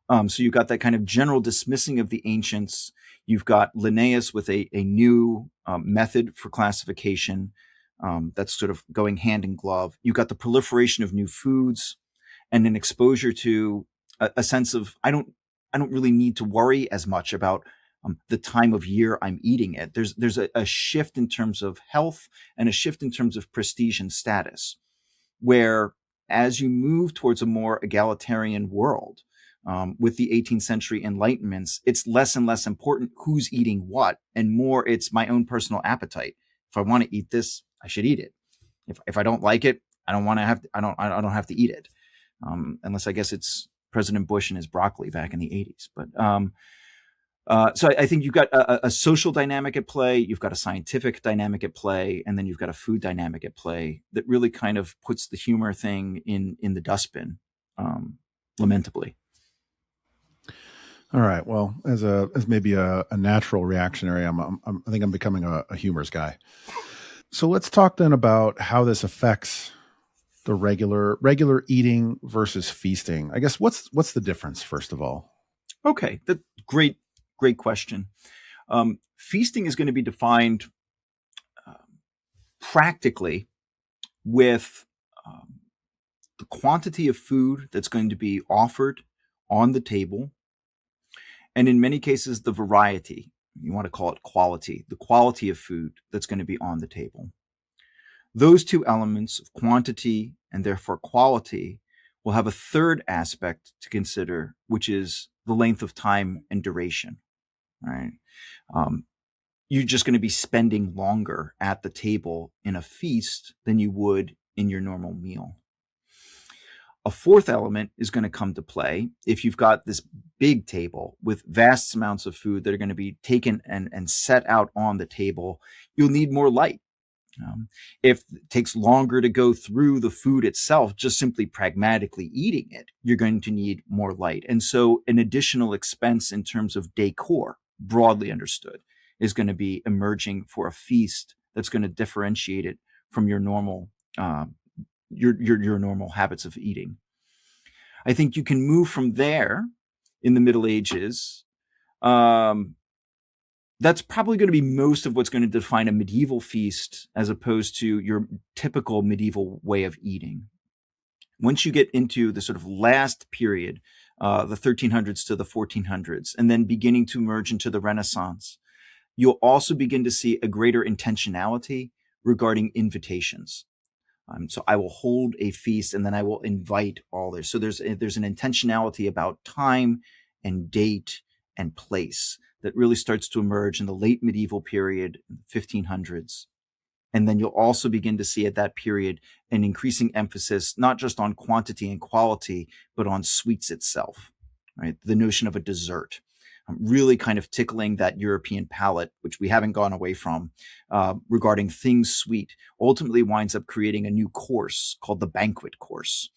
So you've got that kind of general dismissing of the ancients. You've got Linnaeus with a new method for classification that's sort of going hand in glove. You've got the proliferation of new foods and an exposure to a sense of, I don't really need to worry as much about the time of year I'm eating it. There's a shift in terms of health and a shift in terms of prestige and status, where as you move towards a more egalitarian world, with the 18th century enlightenments, it's less and less important who's eating what, and more it's my own personal appetite. If I want to eat this, I should eat it. If I don't like it, I don't have to eat it, unless I guess it's President Bush and his broccoli back in the 80s. But so I think you've got a social dynamic at play, you've got a scientific dynamic at play, and then you've got a food dynamic at play that really kind of puts the humor thing in the dustbin, lamentably. All right. Well, as maybe a natural reactionary, I think I'm becoming a humors guy. So let's talk then about how this affects the regular eating versus feasting. I guess what's the difference, first of all? Okay, that's great question. Feasting is going to be defined practically with the quantity of food that's going to be offered on the table, and in many cases, the variety. You want to call it quality, the quality of food that's going to be on the table. Those two elements of quantity and therefore quality will have a third aspect to consider, which is the length of time and duration. Right? You're just going to be spending longer at the table in a feast than you would in your normal meal. A fourth element is going to come to play if you've got this big table with vast amounts of food that are going to be taken and set out on the table. You'll need more light. If it takes longer to go through the food itself, just simply pragmatically eating it, you're going to need more light. And so an additional expense in terms of decor, broadly understood, is going to be emerging for a feast that's going to differentiate it from your normal your normal habits of eating. I think you can move from there in the Middle Ages. That's probably going to be most of what's going to define a medieval feast as opposed to your typical medieval way of eating. Once you get into the sort of last period, the 1300s to the 1400s, and then beginning to merge into the Renaissance, you'll also begin to see a greater intentionality regarding invitations. So I will hold a feast and then I will invite all this. So there's an intentionality about time and date and place that really starts to emerge in the late medieval period, 1500s. And then you'll also begin to see at that period an increasing emphasis, not just on quantity and quality, but on sweets itself, right? The notion of a dessert, really kind of tickling that European palate, which we haven't gone away from, regarding things sweet, ultimately winds up creating a new course called the banquet course,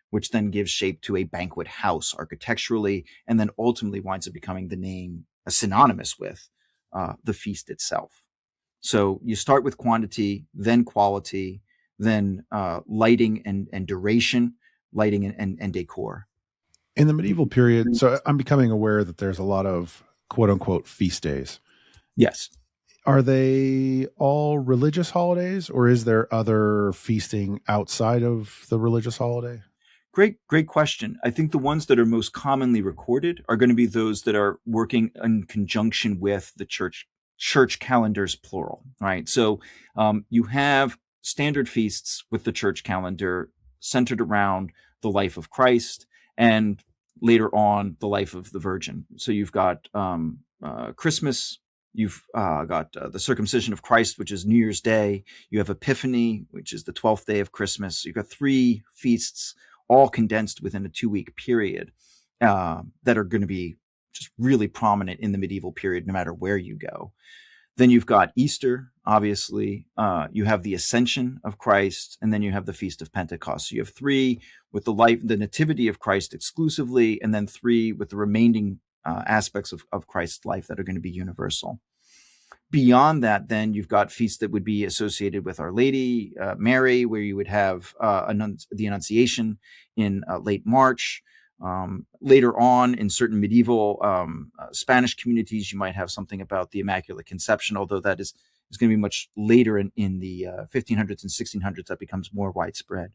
which then gives shape to a banquet house architecturally, and then ultimately winds up becoming the name synonymous with the feast itself. So you start with quantity, then quality, then lighting and duration, lighting and decor. In the medieval period, so I'm becoming aware that there's a lot of quote unquote feast days. Yes. Are they all religious holidays, or is there other feasting outside of the religious holiday? Great question. I think the ones that are most commonly recorded are going to be those that are working in conjunction with the church calendars, plural, right? So you have standard feasts with the church calendar centered around the life of Christ and later on the life of the Virgin. So you've got Christmas, you've got the circumcision of Christ, which is New Year's Day. You have Epiphany, which is the 12th day of Christmas. You've got 3 feasts all condensed within a 2-week period that are going to be just really prominent in the medieval period, no matter where you go. Then you've got Easter, obviously. You have the Ascension of Christ, and then you have the Feast of Pentecost. So you have 3 with the nativity of Christ exclusively, and then 3 with the remaining aspects of Christ's life that are going to be universal. Beyond that, then you've got feasts that would be associated with Our Lady, Mary, where you would have the Annunciation in late March. Later on, in certain medieval Spanish communities, you might have something about the Immaculate Conception, although that is going to be much later in the 1500s and 1600s that becomes more widespread.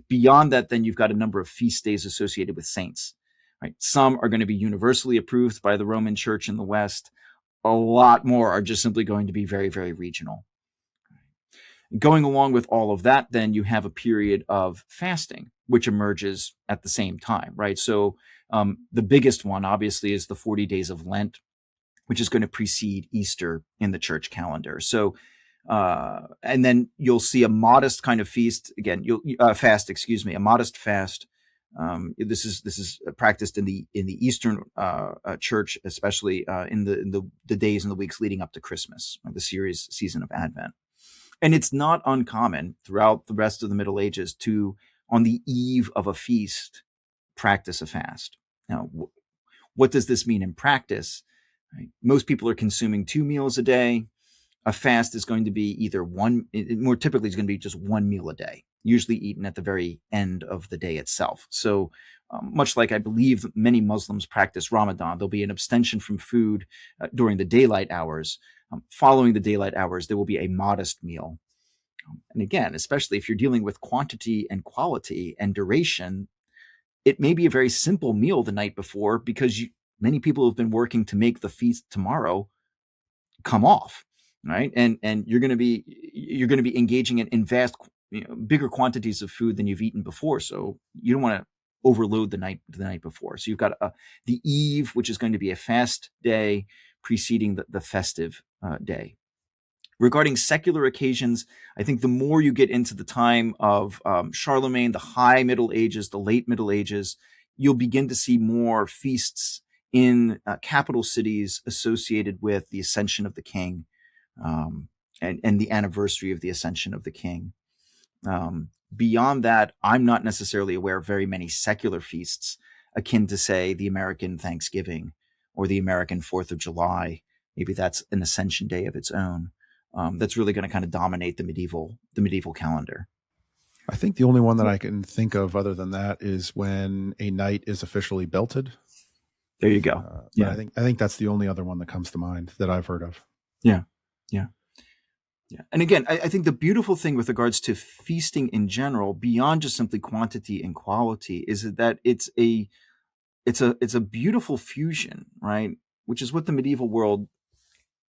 Beyond that, then you've got a number of feast days associated with saints. Right? Some are going to be universally approved by the Roman Church in the West. A lot more are just simply going to be very, very regional. Going along with all of that, then you have a period of fasting, which emerges at the same time, right? So the biggest one, obviously, is the 40 days of Lent, which is going to precede Easter in the church calendar. So, and then you'll see a modest kind of feast again. A modest fast. This is practiced in the Eastern Church, especially in the days and the weeks leading up to Christmas, or the season of Advent. And it's not uncommon throughout the rest of the Middle Ages to, on the eve of a feast, practice a fast. Now, what does this mean in practice? Right? Most people are consuming 2 meals a day. A fast is going to be either more typically is going to be just 1 meal a day, usually eaten at the very end of the day itself. So much like I believe many Muslims practice Ramadan, there'll be an abstention from food during the daylight hours. Following the daylight hours, there will be a modest meal. And again, especially if you're dealing with quantity and quality and duration, it may be a very simple meal the night before because many people have been working to make the feast tomorrow come off, right? And you're going to be engaging in vast, bigger quantities of food than you've eaten before. So you don't want to overload the night before. So you've got the eve, which is going to be a fast day preceding the festive day. Regarding secular occasions, I think the more you get into the time of Charlemagne, the high Middle Ages, the late Middle Ages, you'll begin to see more feasts in capital cities associated with the ascension of the king, um, and the anniversary of the ascension of the king. Beyond that, I'm not necessarily aware of very many secular feasts akin to, say, the American Thanksgiving or the American 4th of July. Maybe that's an ascension day of its own. That's really going to kind of dominate the medieval calendar. I think the only one that I can think of other than that is when a knight is officially belted. There you go. But I think that's the only other one that comes to mind that I've heard of. Yeah. And again, I think the beautiful thing with regards to feasting in general, beyond just simply quantity and quality, is that it's a beautiful fusion, right? Which is what the medieval world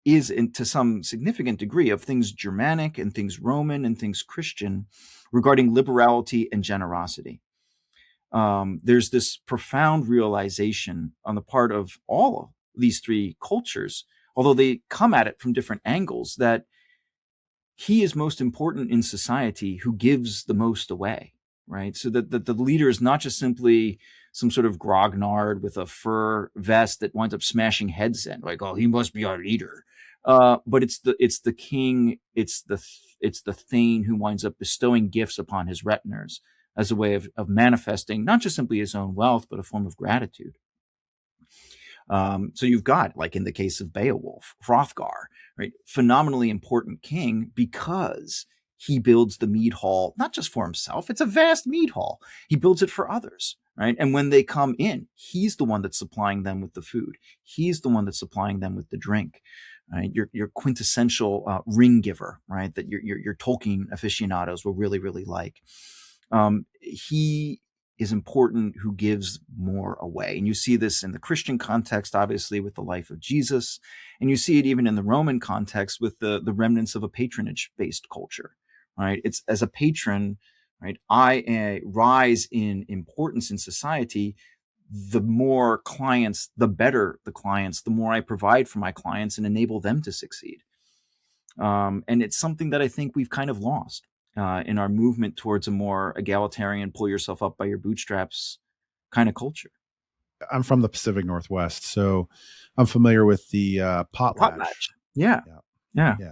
is, to some significant degree, of things Germanic and things Roman and things Christian regarding liberality and generosity. There's this profound realization on the part of all of these three cultures, although they come at it from different angles, that he is most important in society who gives the most away, right? So that the leader is not just simply some sort of grognard with a fur vest that winds up smashing heads in, like, oh, he must be our leader. But it's the king, it's the thane who winds up bestowing gifts upon his retainers as a way of manifesting not just simply his own wealth, but a form of gratitude. So you've got, like in the case of Beowulf, Hrothgar, right? Phenomenally important king because he builds the mead hall, not just for himself. It's a vast mead hall. He builds it for others, right? And when they come in, he's the one that's supplying them with the food. He's the one that's supplying them with the drink, right? Your quintessential ring giver, right? That your Tolkien aficionados will really, really like. He is important who gives more away. And you see this in the Christian context, obviously, with the life of Jesus. And you see it even in the Roman context with the remnants of a patronage-based culture, right? It's as a patron, right? I rise in importance in society. The more clients, the better the clients, the more I provide for my clients and enable them to succeed. And it's something that I think we've kind of lost in our movement towards a more egalitarian, pull yourself up by your bootstraps kind of culture. I'm from the Pacific Northwest, so I'm familiar with the potlatch. Yeah.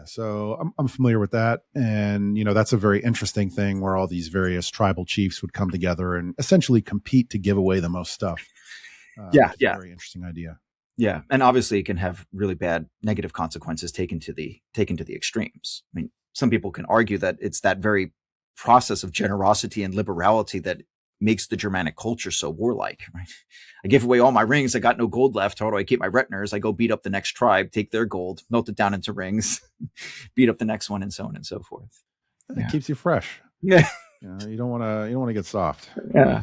So I'm familiar with that, and that's a very interesting thing where all these various tribal chiefs would come together and essentially compete to give away the most stuff. It's a very interesting idea. Yeah, and obviously it can have really bad negative consequences taken to the extremes. I mean, some people can argue that it's that very process of generosity and liberality that makes the Germanic culture so warlike, right? I give away all my rings. I got no gold left. How do I keep my retainers? I go beat up the next tribe, take their gold, melt it down into rings, beat up the next one, and so on and so forth. It keeps you fresh. Yeah. You don't want to get soft. Yeah.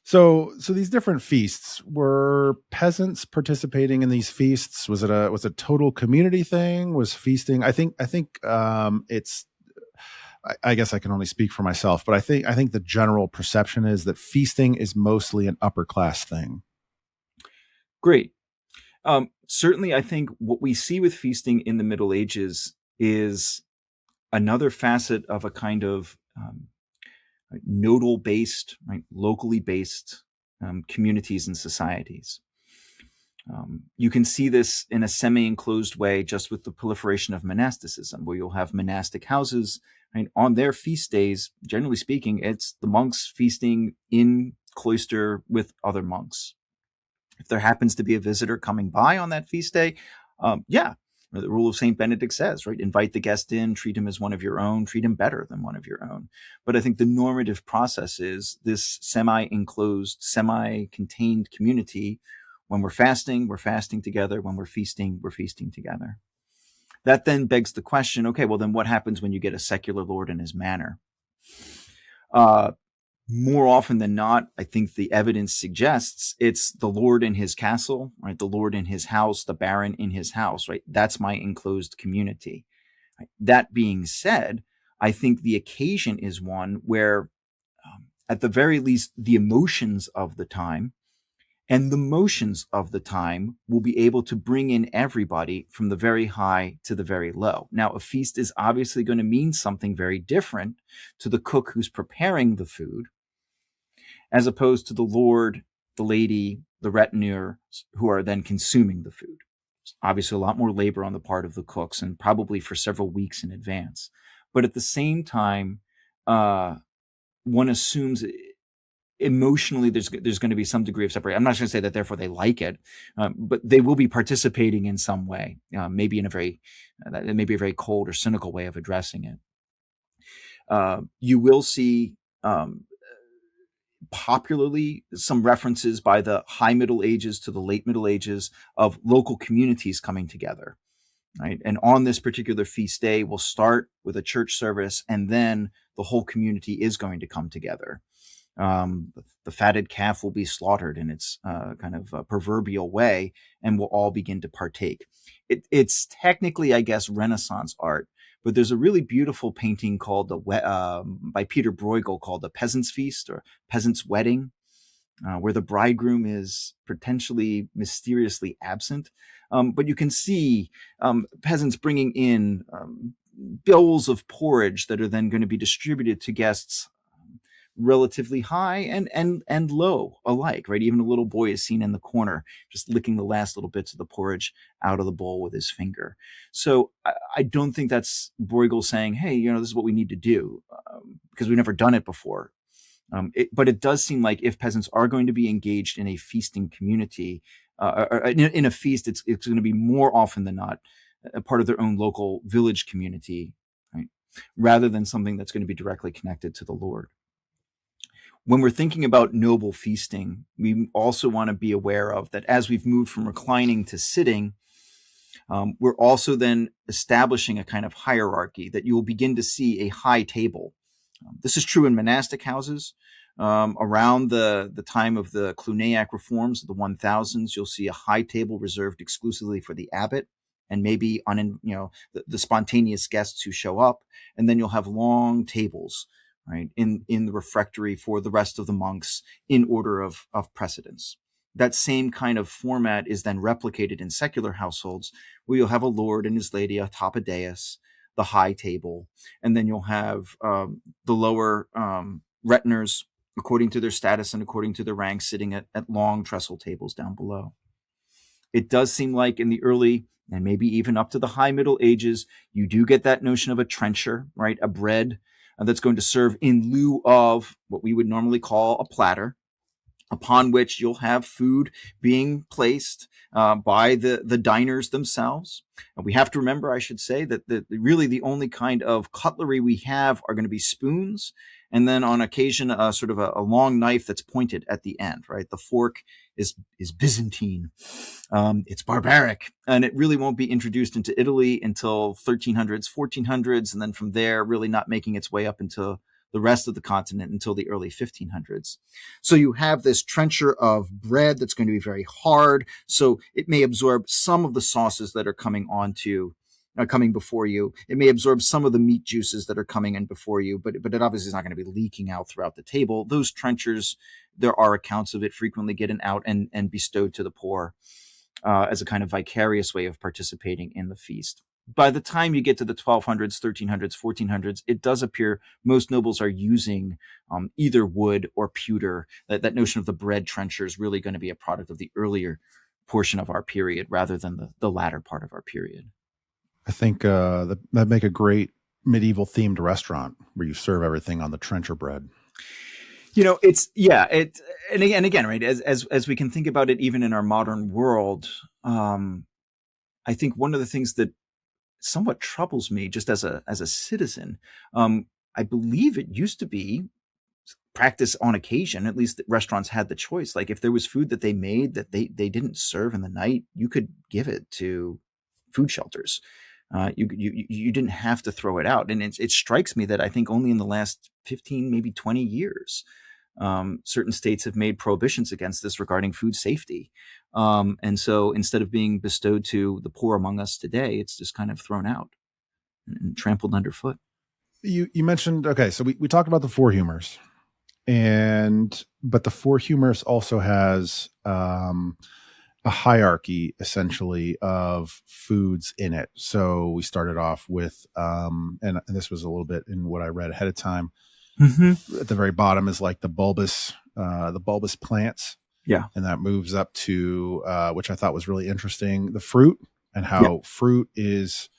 So these different feasts, were peasants participating in these feasts? Was it total community thing? Was feasting? I think it's. I guess I can only speak for myself, but I think the general perception is that feasting is mostly an upper class thing. Great. Certainly, I think what we see with feasting in the Middle Ages is another facet of a kind of nodal based, right, locally based communities and societies. You can see this in a semi-enclosed way just with the proliferation of monasticism, where you'll have monastic houses, right, on their feast days. Generally speaking, it's the monks feasting in cloister with other monks. If there happens to be a visitor coming by on that feast day, the rule of St. Benedict says, right, invite the guest in, treat him as one of your own, treat him better than one of your own. But I think the normative process is this semi-enclosed, semi-contained community. When we're fasting together. When we're feasting together. That then begs the question, okay, well then what happens when you get a secular lord in his manor? More often than not, I think the evidence suggests it's the lord in his castle, right? The lord in his house, the baron in his house, right? That's my enclosed community. Right? That being said, I think the occasion is one where, at the very least, the emotions of the time And the motions of the time will be able to bring in everybody from the very high to the very low. Now, a feast is obviously going to mean something very different to the cook who's preparing the food, as opposed to the lord, the lady, the retinue who are then consuming the food. Obviously, a lot more labor on the part of the cooks, and probably for several weeks in advance. But at the same time, uh, one assumes emotionally there's going to be some degree of separation. I'm not going to say that therefore they like it, but they will be participating in some way, maybe in a very maybe a very cold or cynical way of addressing it. You will see popularly some references by the high Middle Ages to the late Middle Ages of local communities coming together. Right. And on this particular feast day, we'll start with a church service, and then the whole community is going to come together. The fatted calf will be slaughtered in its kind of proverbial way, and we'll all begin to partake. It's technically, I guess, Renaissance art, but there's a really beautiful painting called by Peter Bruegel called "The Peasant's Feast" or "Peasant's Wedding," where the bridegroom is potentially mysteriously absent. But you can see peasants bringing in bowls of porridge that are then going to be distributed to guests, relatively high and low alike, right? Even a little boy is seen in the corner just licking the last little bits of the porridge out of the bowl with his finger. So I don't think that's Bruegel saying, hey, this is what we need to do, because we've never done it before. But it does seem like if peasants are going to be engaged in a feasting community, or in a feast, it's going to be more often than not a part of their own local village community, right? Rather than something that's going to be directly connected to the Lord. When we're thinking about noble feasting, we also want to be aware of that as we've moved from reclining to sitting, we're also then establishing a kind of hierarchy that you will begin to see a high table. This is true in monastic houses. Around the time of the Cluniac reforms of the 1000s, you'll see a high table reserved exclusively for the abbot and maybe on the spontaneous guests who show up, and then you'll have long tables, right, in the refectory for the rest of the monks in order of precedence. That same kind of format is then replicated in secular households, where you'll have a lord and his lady atop a dais, the high table, and then you'll have the lower retinues, according to their status and according to their rank, sitting at long trestle tables down below. It does seem like in the early and maybe even up to the high Middle Ages, you do get that notion of a trencher, right? A bread that's going to serve in lieu of what we would normally call a platter, upon which you'll have food being placed by the diners themselves. And we have to remember, I should say, that really the only kind of cutlery we have are going to be spoons, and then on occasion sort of a long knife that's pointed at the end, right? The fork is Byzantine. It's barbaric, and it really won't be introduced into Italy until 1300s, 1400s, and then from there really not making its way up into the rest of the continent until the early 1500s. So you have this trencher of bread that's going to be very hard, so it may absorb some of the sauces that are coming before you. It may absorb some of the meat juices that are coming in before you, but it obviously is not going to be leaking out throughout the table. Those trenchers, there are accounts of it frequently getting out and bestowed to the poor as a kind of vicarious way of participating in the feast. By the time you get to the 1200s, 1300s, 1400s, it does appear most nobles are using either wood or pewter. That notion of the bread trencher is really going to be a product of the earlier portion of our period rather than the latter part of our period. I think that'd make a great medieval themed restaurant where you serve everything on the trencher bread. And again, right, as we can think about it, even in our modern world, I think one of the things that somewhat troubles me just as a citizen, I believe it used to be practice on occasion, at least that restaurants had the choice. Like if there was food that they made that they didn't serve in the night, you could give it to food shelters. You didn't have to throw it out. And it strikes me that I think only in the last 15, maybe 20 years, certain states have made prohibitions against this regarding food safety. And so instead of being bestowed to the poor among us today, it's just kind of thrown out and trampled underfoot. You mentioned, okay, so we talked about the four humors. But the Four Humors also has a hierarchy essentially of foods in it. So we started off with, and this was a little bit in what I read ahead of time. Mm-hmm. At the very bottom is like the bulbous plants, Yeah. and that moves up to which I thought was really interesting, the fruit, and Yeah. how fruit is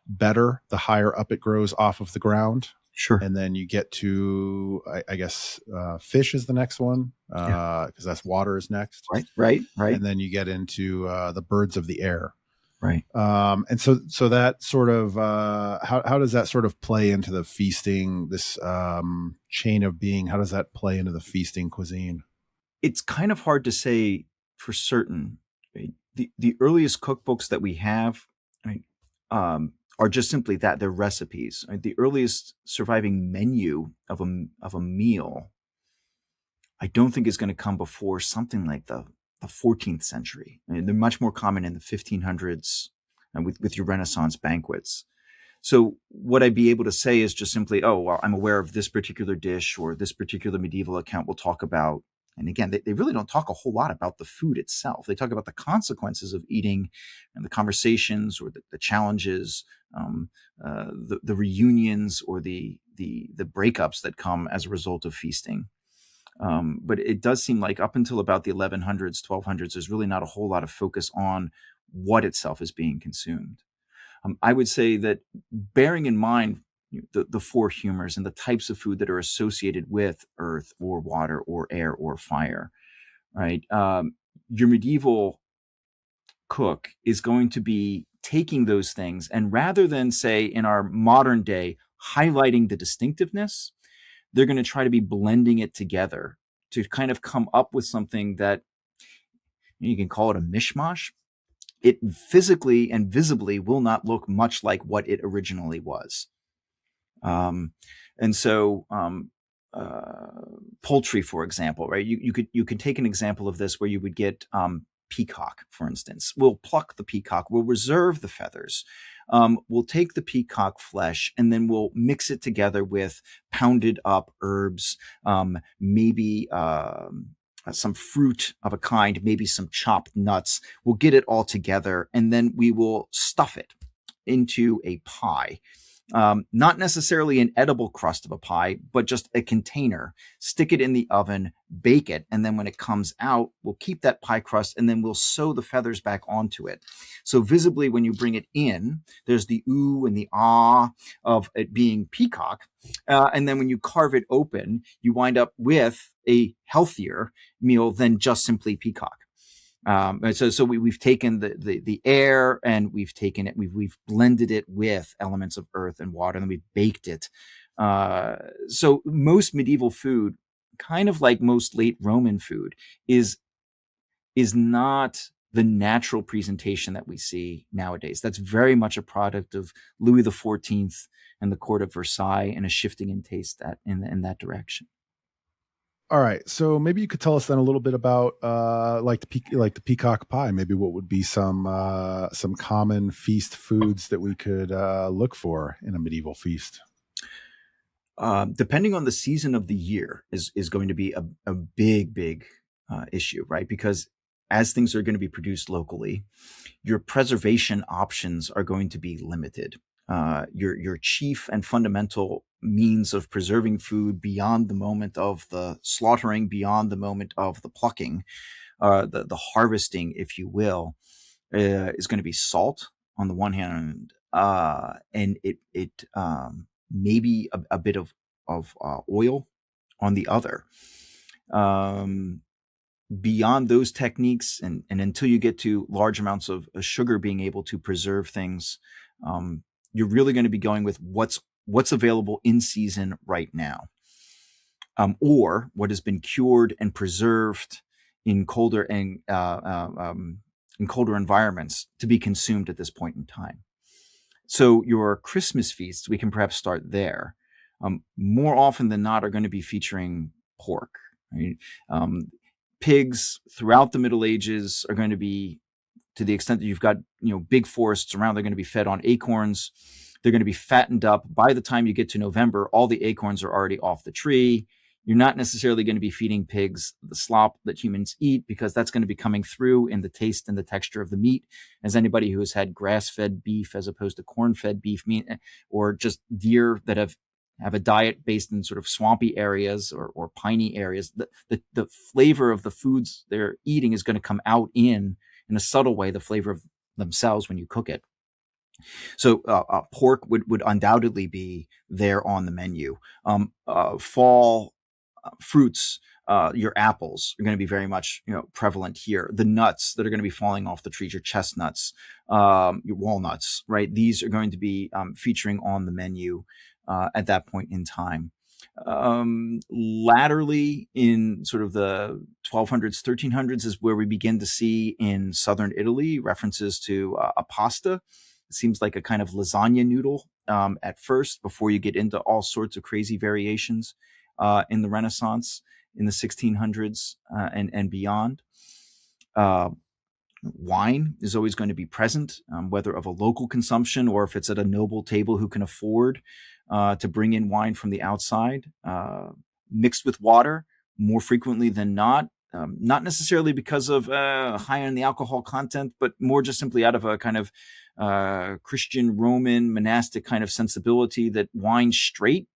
better the higher up it grows off of the ground. Sure. And then you get to, I guess, fish is the next one, Yeah. because that's water is next. Right. Right. Right. And then you get into the birds of the air. Right. And so that sort of, how does that sort of play into the feasting, this chain of being? How does that play into the feasting cuisine? It's kind of hard to say for certain. Right? The earliest cookbooks that we have, right, are just simply that, they're recipes. Right? The earliest surviving menu of a meal, I don't think is going to come before something like the 14th century. I mean, they're much more common in the 1500s, and with your Renaissance banquets. So what I'd be able to say is just simply, oh, well, I'm aware of this particular dish, or this particular medieval account will talk about. And again, they really don't talk a whole lot about the food itself. They talk about the consequences of eating, and the conversations, or the challenges, the reunions, or the breakups that come as a result of feasting. But it does seem like up until about the 1100s, 1200s, there's really not a whole lot of focus on what itself is being consumed. I would say that, bearing in mind the four humors and the types of food that are associated with earth or water or air or fire, right? Your medieval cook is going to be taking those things, and rather than, say, in our modern day, highlighting the distinctiveness, they're going to try to be blending it together to kind of come up with something that you can call it a mishmash. It physically and visibly will not look much like what it originally was. Um, and so, poultry, for example, right? You could take an example of this where you would get peacock, for instance. We'll pluck the peacock, we'll reserve the feathers. We'll take the peacock flesh, and then we'll mix it together with pounded up herbs, maybe some fruit of a kind, maybe some chopped nuts. We'll get it all together, and then we will stuff it into a pie. Not necessarily an edible crust of a pie, but just a container. Stick it in the oven, bake it, and then when it comes out, we'll keep that pie crust, and then we'll sew the feathers back onto it. So visibly, when you bring it in, there's the ooh and the ah of it being peacock. And then when you carve it open, you wind up with a healthier meal than just simply peacock. So we've taken the air, and we've taken it, we've blended it with elements of earth and water, and then we've baked it. So most medieval food, kind of like most late Roman food, is not the natural presentation that we see nowadays. That's very much a product of Louis XIV and the court of Versailles, and a shifting in taste that in that direction. All right, so maybe you could tell us then a little bit about like the peacock pie. Maybe what would be some common feast foods that we could look for in a medieval feast. Depending on the season of the year is going to be a big issue, right? Because as things are going to be produced locally, your preservation options are going to be limited. Your chief and fundamental means of preserving food beyond the moment of the slaughtering, beyond the moment of the plucking, the harvesting, if you will, is going to be salt on the one hand, and it maybe a bit of oil on the other. Um, Beyond those techniques, and until you get to large amounts of sugar being able to preserve things, you're really going to be going with what's available in season right now, or what has been cured and preserved in colder in colder environments to be consumed at this point in time. So your Christmas feasts, we can perhaps start there. More often than not, are going to be featuring pork. Right? Pigs throughout the Middle Ages are going to be, to the extent that you've got big forests around, they're going to be fed on acorns. They're going to be fattened up. By the time you get to November, all the acorns are already off the tree. You're not necessarily going to be feeding pigs the slop that humans eat, because that's going to be coming through in the taste and the texture of the meat. As anybody who has had grass-fed beef as opposed to corn-fed beef meat, or just deer that have a diet based in sort of swampy areas or piney areas, the flavor of the foods they're eating is going to come out in a subtle way, the flavor of themselves when you cook it. So pork would undoubtedly be there on the menu. Fall fruits, your apples are going to be very much prevalent here. The nuts that are going to be falling off the trees, your chestnuts, your walnuts, right? These are going to be featuring on the menu at that point in time. Latterly, in sort of the 1200s, 1300s, is where we begin to see in southern Italy references to a pasta. It seems like a kind of lasagna noodle at first, before you get into all sorts of crazy variations in the Renaissance, in the 1600s and beyond. Wine is always going to be present, whether of a local consumption or if it's at a noble table who can afford to bring in wine from the outside, mixed with water more frequently than not. Not necessarily because of high on the alcohol content, but more just simply out of a kind of Christian, Roman, monastic kind of sensibility that wine straight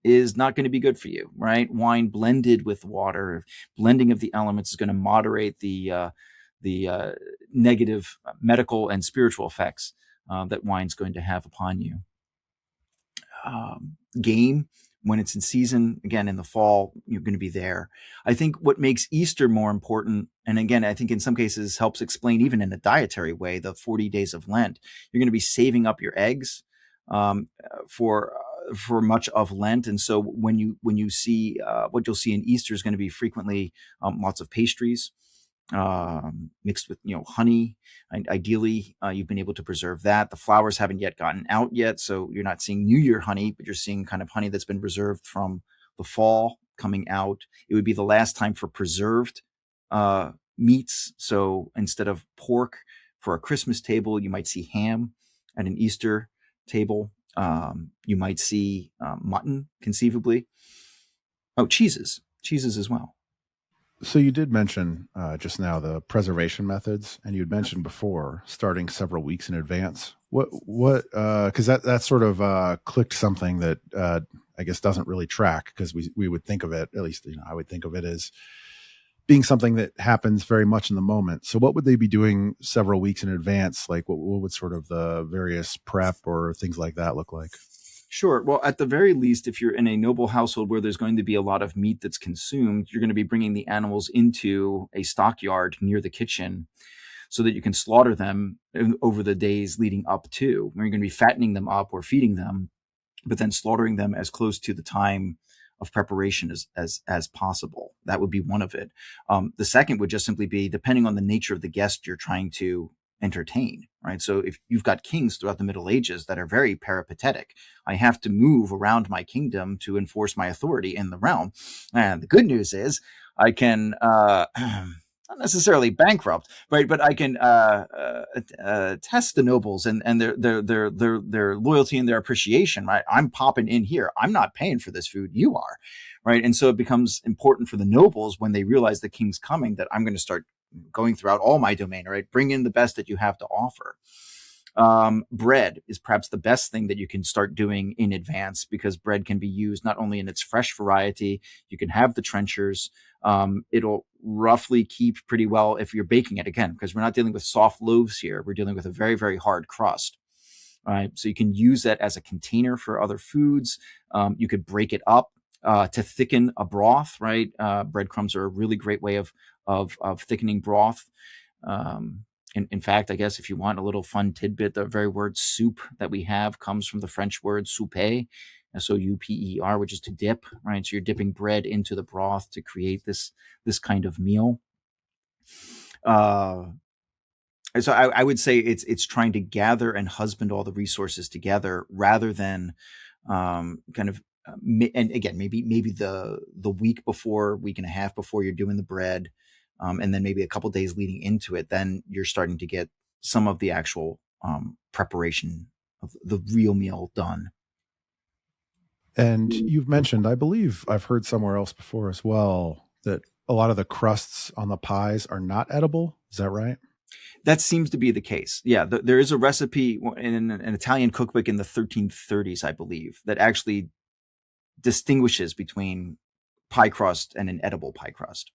is not going to be good for you, right? Wine blended with water, blending of the elements is going to moderate the negative medical and spiritual effects that wine's going to have upon you. Game, when it's in season, again, in the fall, you're going to be there. I think what makes Easter more important, and again, I think in some cases helps explain, even in a dietary way, the 40 days of Lent. You're going to be saving up your eggs for much of Lent. And so when you see what you'll see in Easter is going to be frequently lots of pastries, mixed with honey. And ideally, you've been able to preserve that. The flowers haven't yet gotten out yet, so you're not seeing New Year honey, but you're seeing kind of honey that's been reserved from the fall coming out. It would be the last time for preserved meats. So instead of pork for a Christmas table, you might see ham at an Easter table. You might see mutton, conceivably. Oh, cheeses as well. So you did mention just now the preservation methods, and you'd mentioned before starting several weeks in advance. Because that sort of clicked something that I guess doesn't really track, because we would think of it, at least I would think of it as being something that happens very much in the moment. So what would they be doing several weeks in advance? Like what would sort of the various prep or things like that look like? Sure. Well, at the very least, if you're in a noble household where there's going to be a lot of meat that's consumed, you're going to be bringing the animals into a stockyard near the kitchen so that you can slaughter them over the days leading up to. Where you're going to be fattening them up or feeding them, but then slaughtering them as close to the time of preparation as possible. That would be one of it. The second would just simply be, depending on the nature of the guest you're trying to entertain, right? So if you've got kings throughout the Middle Ages that are very peripatetic, I have to move around my kingdom to enforce my authority in the realm. And the good news is I can not necessarily bankrupt, right? But I can test the nobles and their loyalty and their appreciation, right? I'm popping in here. I'm not paying for this food. You are, right? And so it becomes important for the nobles, when they realize the king's coming, that I'm going to start going throughout all my domain, right? Bring in the best that you have to offer. Bread is perhaps the best thing that you can start doing in advance, because bread can be used not only in its fresh variety, you can have the trenchers. It'll roughly keep pretty well if you're baking it, again, because we're not dealing with soft loaves here. We're dealing with a very, very hard crust. Right. So you can use that as a container for other foods. You could break it up to thicken a broth, right? Breadcrumbs are a really great way of thickening broth. In fact, I guess if you want a little fun tidbit, the very word soup that we have comes from the French word souper, souper, which is to dip, right? So you're dipping bread into the broth to create this kind of meal. So I would say it's trying to gather and husband all the resources together, rather than kind of and again, maybe the week before, week and a half before you're doing the bread, and then maybe a couple days leading into it, then you're starting to get some of the actual preparation of the real meal done. And you've mentioned, I believe I've heard somewhere else before as well, that a lot of the crusts on the pies are not edible. Is that right? That seems to be the case. Yeah, there is a recipe in an Italian cookbook in the 1330s, I believe, that actually distinguishes between pie crust and an edible pie crust.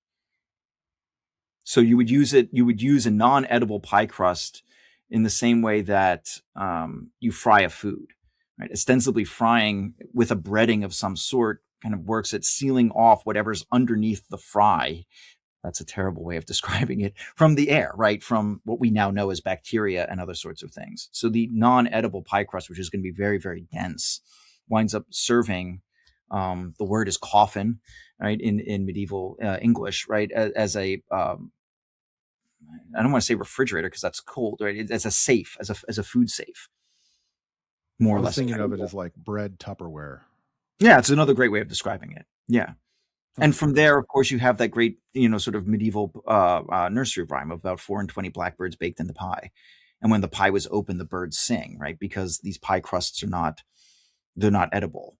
So you would use a non-edible pie crust in the same way that you fry a food, right? Ostensibly frying with a breading of some sort kind of works at sealing off whatever's underneath the fry. That's a terrible way of describing it, from the air, right? From what we now know as bacteria and other sorts of things. So the non-edible pie crust, which is going to be very, very dense, winds up serving, the word is coffin, right? In medieval English, right? As a, I don't want to say refrigerator because that's cold, right? As a safe, as a food safe, more I or was less. thinking of it as like bread Tupperware. Yeah, it's another great way of describing it. Yeah. Huh. And from there, of course, you have that great, sort of medieval nursery rhyme of about 4 and 20 blackbirds baked in the pie. And when the pie was open, the birds sing, right? Because these pie crusts they're not edible.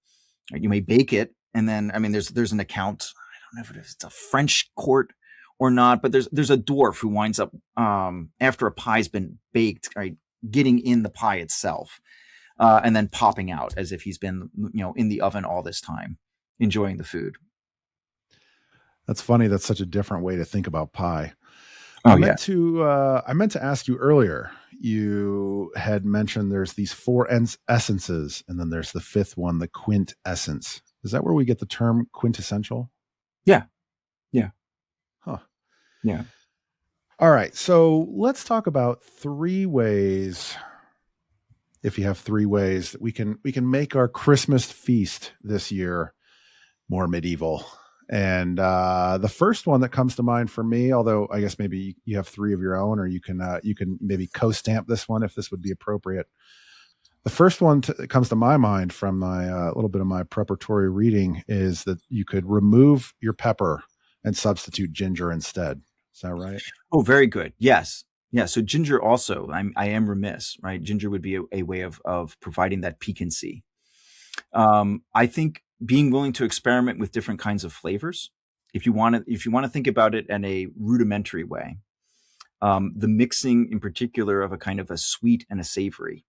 Right? You may bake it, and then, I mean, there's an account. I don't know if it's a French court or not, but there's a dwarf who winds up, after a pie's been baked, right, getting in the pie itself, and then popping out as if he's been, in the oven all this time, enjoying the food. That's funny. That's such a different way to think about pie. Oh yeah. I meant to ask you earlier. You had mentioned there's these four essences, and then there's the fifth one, the quintessence. Is that where we get the term quintessential? Yeah. Yeah. Huh. Yeah. All right. So let's talk about three ways. If you have three ways that we can make our Christmas feast this year more medieval. And the first one that comes to mind for me, although I guess maybe you have three of your own, or you can maybe co-stamp this one if this would be appropriate. The first one that comes to my mind from my little bit of my preparatory reading is that you could remove your pepper and substitute ginger instead. Is that right? Oh, very good. Yes. Yeah. So ginger also, I am remiss, right? Ginger would be a way of providing that piquancy. I think being willing to experiment with different kinds of flavors, if you want to think about it in a rudimentary way, the mixing in particular of a kind of a sweet and a savory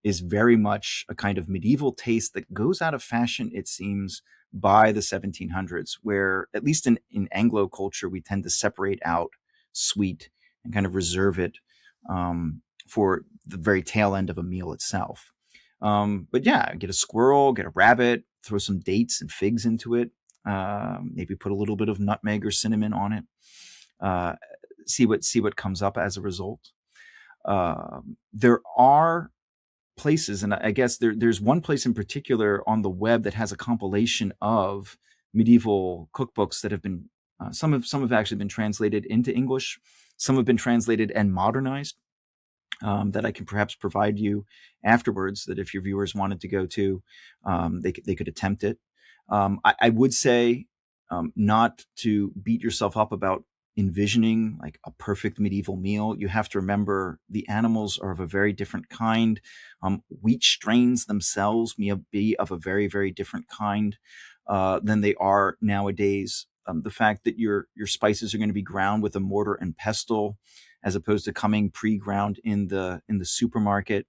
is very much a kind of medieval taste that goes out of fashion, it seems, by the 1700s, where at least in Anglo culture, we tend to separate out sweet and kind of reserve it, for the very tail end of a meal itself. But yeah, get a squirrel, get a rabbit, throw some dates and figs into it. Maybe put a little bit of nutmeg or cinnamon on it. Uh, see what comes up as a result. There are places, and I guess there's one place in particular on the web that has a compilation of medieval cookbooks that have been, some have actually been translated into English, some have been translated and modernized, that I can perhaps provide you afterwards. That if your viewers wanted to go to, they could attempt it. I would say, not to beat yourself up about envisioning like a perfect medieval meal. You have to remember the animals are of a very different kind. Wheat strains themselves may be of a very, very different kind than they are nowadays. The fact that your spices are going to be ground with a mortar and pestle, as opposed to coming pre-ground in the supermarket,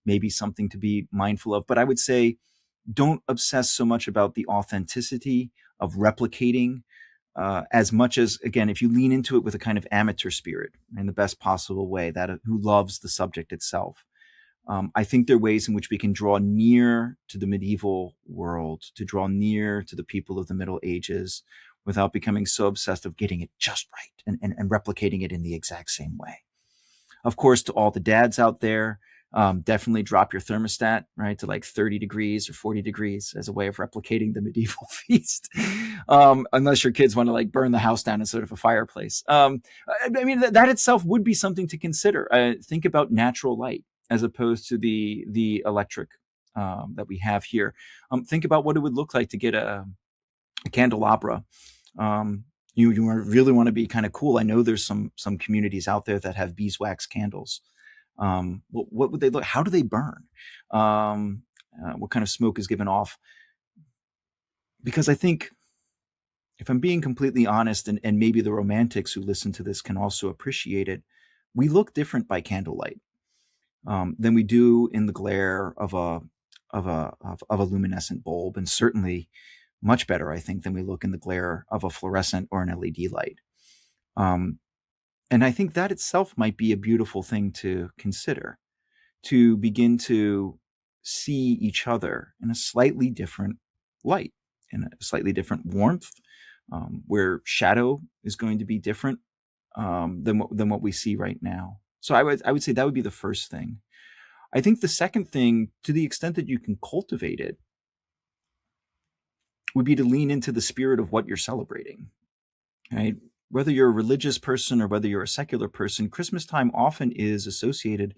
may be something to be mindful of. But I would say, don't obsess so much about the authenticity of replicating, as much as, again, if you lean into it with a kind of amateur spirit in the best possible way, that who loves the subject itself. I think there are ways in which we can draw near to the medieval world, to draw near to the people of the Middle Ages, without becoming so obsessed of getting it just right and replicating it in the exact same way. Of course, to all the dads out there, definitely drop your thermostat, right, to like 30 degrees or 40 degrees as a way of replicating the medieval feast. Unless your kids want to like burn the house down in sort of a fireplace. I mean, that itself would be something to consider. Think about natural light as opposed to the electric, that we have here. Think about what it would look like to get a candelabra. You really want to be kind of cool. I know there's some communities out there that have beeswax candles. What would they look? How do they burn? What kind of smoke is given off? Because I think, if I'm being completely honest, and maybe the romantics who listen to this can also appreciate it, we look different by candlelight than we do in the glare of a luminescent bulb, and certainly much better, I think, than we look in the glare of a fluorescent or an LED light. Um, and I think that itself might be a beautiful thing to consider, to begin to see each other in a slightly different light, in a slightly different warmth, where shadow is going to be different than what we see right now. So I would say that would be the first thing. I think the second thing, to the extent that you can cultivate it, would be to lean into the spirit of what you're celebrating. Right? Whether you're a religious person or whether you're a secular person, Christmas time often is associated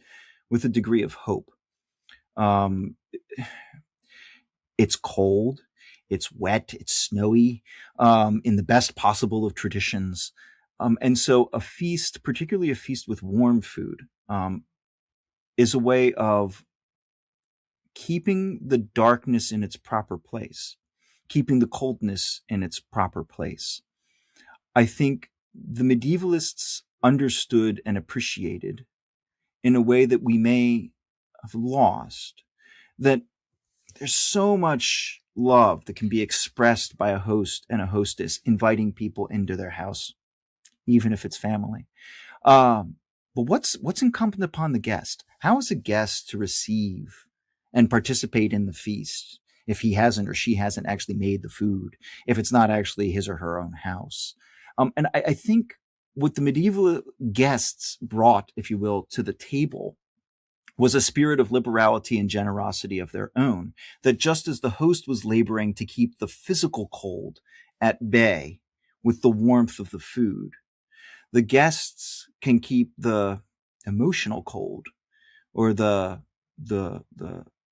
with a degree of hope. Um, it's cold, it's wet, it's snowy, in the best possible of traditions. And so a feast, particularly a feast with warm food, is a way of keeping the darkness in its proper place, keeping the coldness in its proper place. I think the medievalists understood and appreciated in a way that we may have lost, that there's so much love that can be expressed by a host and a hostess inviting people into their house, even if it's family. But what's incumbent upon the guest? How is a guest to receive and participate in the feast if he hasn't or she hasn't actually made the food, if it's not actually his or her own house? And I think what the medieval guests brought, if you will, to the table was a spirit of liberality and generosity of their own, that just as the host was laboring to keep the physical cold at bay with the warmth of the food, the guests can keep the emotional cold or the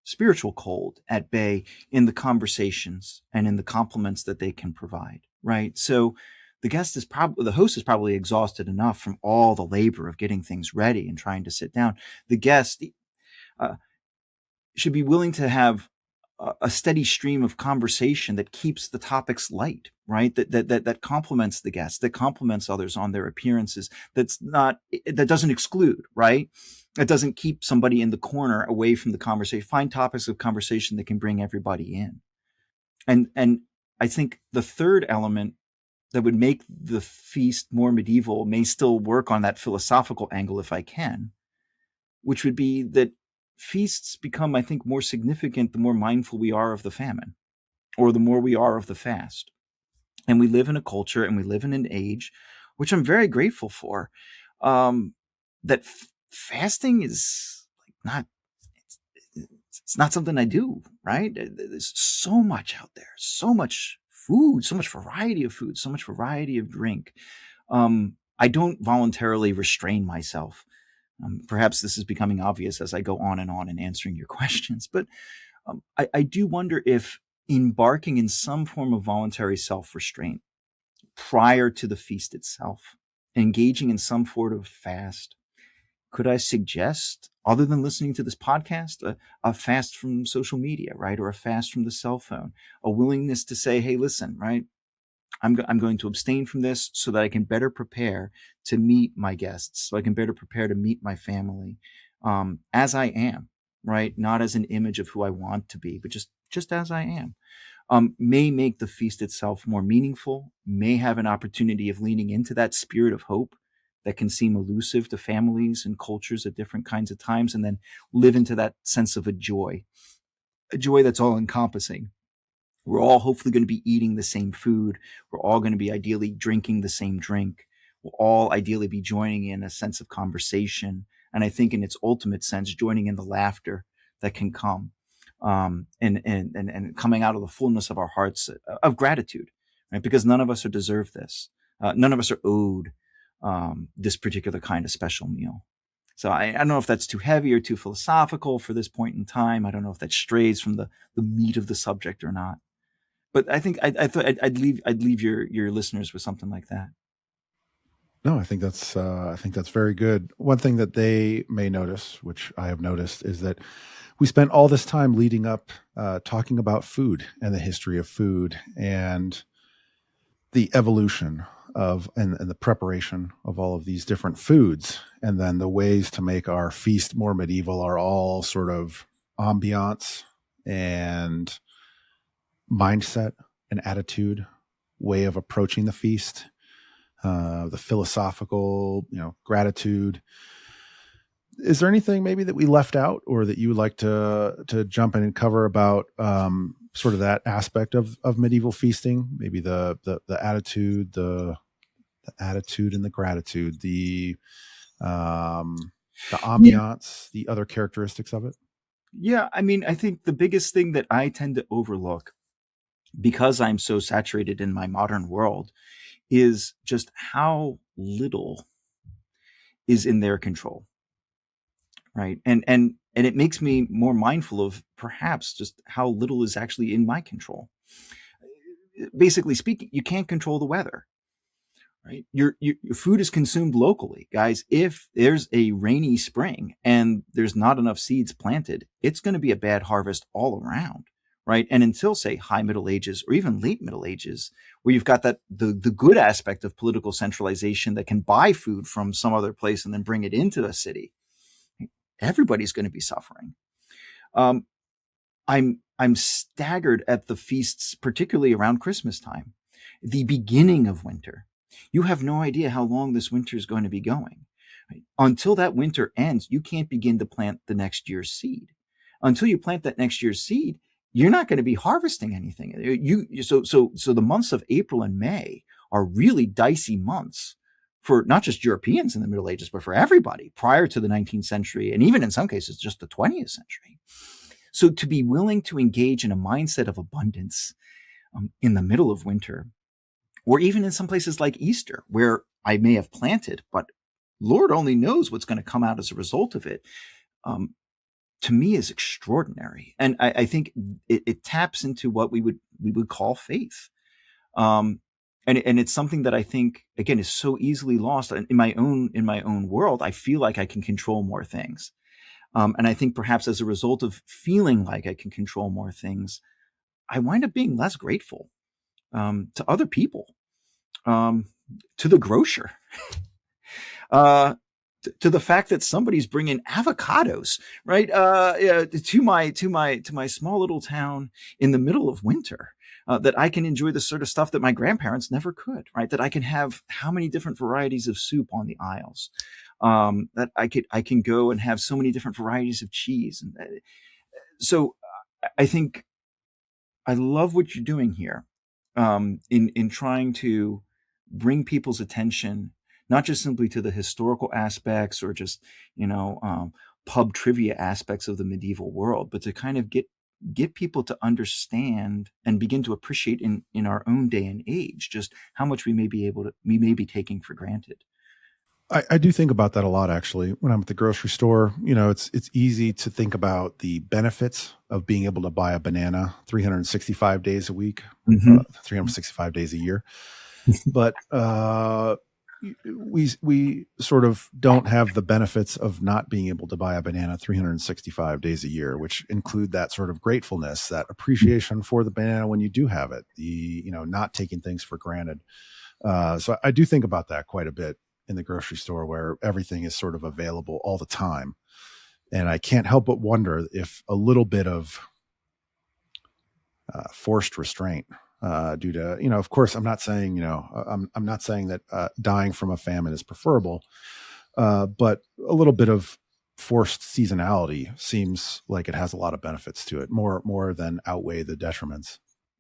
spiritual cold at bay in the conversations and in the compliments that they can provide, right? So the host is probably exhausted enough from all the labor of getting things ready and trying to sit down. The guest uh, should be willing to have a steady stream of conversation that keeps the topics light, right? That complements the guest, that complements others on their appearances. That doesn't exclude, right? That doesn't keep somebody in the corner away from the conversation. Find topics of conversation that can bring everybody in. And I think the third element that would make the feast more medieval may still work on that philosophical angle if I can, which would be that feasts become, I think, more significant the more mindful we are of the famine or the more we are of the fast. And we live in a culture and we live in an age, which I'm very grateful for, that fasting is not, it's not something I do, right? There's so much out there, so much food, so much variety of food, so much variety of drink. I don't voluntarily restrain myself. Perhaps this is becoming obvious as I go on in answering your questions, but I do wonder if embarking in some form of voluntary self-restraint prior to the feast itself, engaging in some sort of fast, could I suggest, other than listening to this podcast, a fast from social media, right? Or a fast from the cell phone, a willingness to say, hey, listen, right? I'm going to abstain from this so that I can better prepare to meet my guests, so I can better prepare to meet my family as I am, right? Not as an image of who I want to be, but just as I am. May make the feast itself more meaningful, may have an opportunity of leaning into that spirit of hope that can seem elusive to families and cultures at different kinds of times, and then live into that sense of a joy that's all encompassing. We're all hopefully going to be eating the same food. We're all going to be ideally drinking the same drink. We'll all ideally be joining in a sense of conversation. And I think in its ultimate sense, joining in the laughter that can come, and coming out of the fullness of our hearts of gratitude, right? Because none of us are deserved this. None of us are owed this particular kind of special meal. So I don't know if that's too heavy or too philosophical for this point in time. I don't know if that strays from the meat of the subject or not. But I think I thought I'd leave your listeners with something like that. No, I think that's very good. One thing that they may notice, which I have noticed, is that we spent all this time leading up, talking about food and the history of food and the evolution of and the preparation of all of these different foods, and then the ways to make our feast more medieval are all sort of ambiance and mindset and attitude, way of approaching the feast, the philosophical, gratitude. Is there anything maybe that we left out, or that you would like to jump in and cover about sort of that aspect of medieval feasting? Maybe the attitude, the attitude and the gratitude, the Yeah. ambiance, the other characteristics of it. Yeah. I mean, I think the biggest thing that I tend to overlook because I'm so saturated in my modern world is just how little is in their control, right? And it makes me more mindful of perhaps just how little is actually in my control. Basically speaking, you can't control the weather, right? Your food is consumed locally, guys. If there's a rainy spring and there's not enough seeds planted, it's going to be a bad harvest all around, right? And until say high Middle Ages or even late Middle Ages, where you've got that the good aspect of political centralization that can buy food from some other place and then bring it into a city, everybody's going to be suffering. Um, I'm staggered at the feasts, particularly around Christmas time, the beginning of winter. You have no idea how long this winter is going to be going. Right? Until that winter ends, you can't begin to plant the next year's seed. Until you plant that next year's seed, you're not going to be harvesting anything. So the months of April and May are really dicey months for not just Europeans in the Middle Ages, but for everybody prior to the 19th century, and even in some cases just the 20th century. So to be willing to engage in a mindset of abundance in the middle of winter, or even in some places like Easter, where I may have planted, but Lord only knows what's going to come out as a result of it, um, to me is extraordinary. And I think it taps into what we would call faith. Um, and it's something that I think again is so easily lost in my own world. I feel like I can control more things. And I think perhaps as a result of feeling like I can control more things, I wind up being less grateful to other people, um, to the grocer, uh, to the fact that somebody's bringing avocados, right, yeah, to my small little town in the middle of winter. That I can enjoy the sort of stuff that my grandparents never could, right? That I can have how many different varieties of soup on the aisles, that I can go and have so many different varieties of cheese, and so I think I love what you're doing here, in trying to bring people's attention not just simply to the historical aspects or just pub trivia aspects of the medieval world, but to kind of get people to understand and begin to appreciate in our own day and age just how much we may be taking for granted. I do think about that a lot actually. When I'm at the grocery store, it's easy to think about the benefits of being able to buy a banana 365 days a week, Hmm. 365 days a year. But we sort of don't have the benefits of not being able to buy a banana 365 days a year, which include that sort of gratefulness, that appreciation for the banana when you do have it, the not taking things for granted. So I do think about that quite a bit in the grocery store, where everything is sort of available all the time, and I can't help but wonder if a little bit of forced restraint, due to, of course, I'm not saying, I'm not saying that dying from a famine is preferable, but a little bit of forced seasonality seems like it has a lot of benefits to it, more than outweigh the detriments.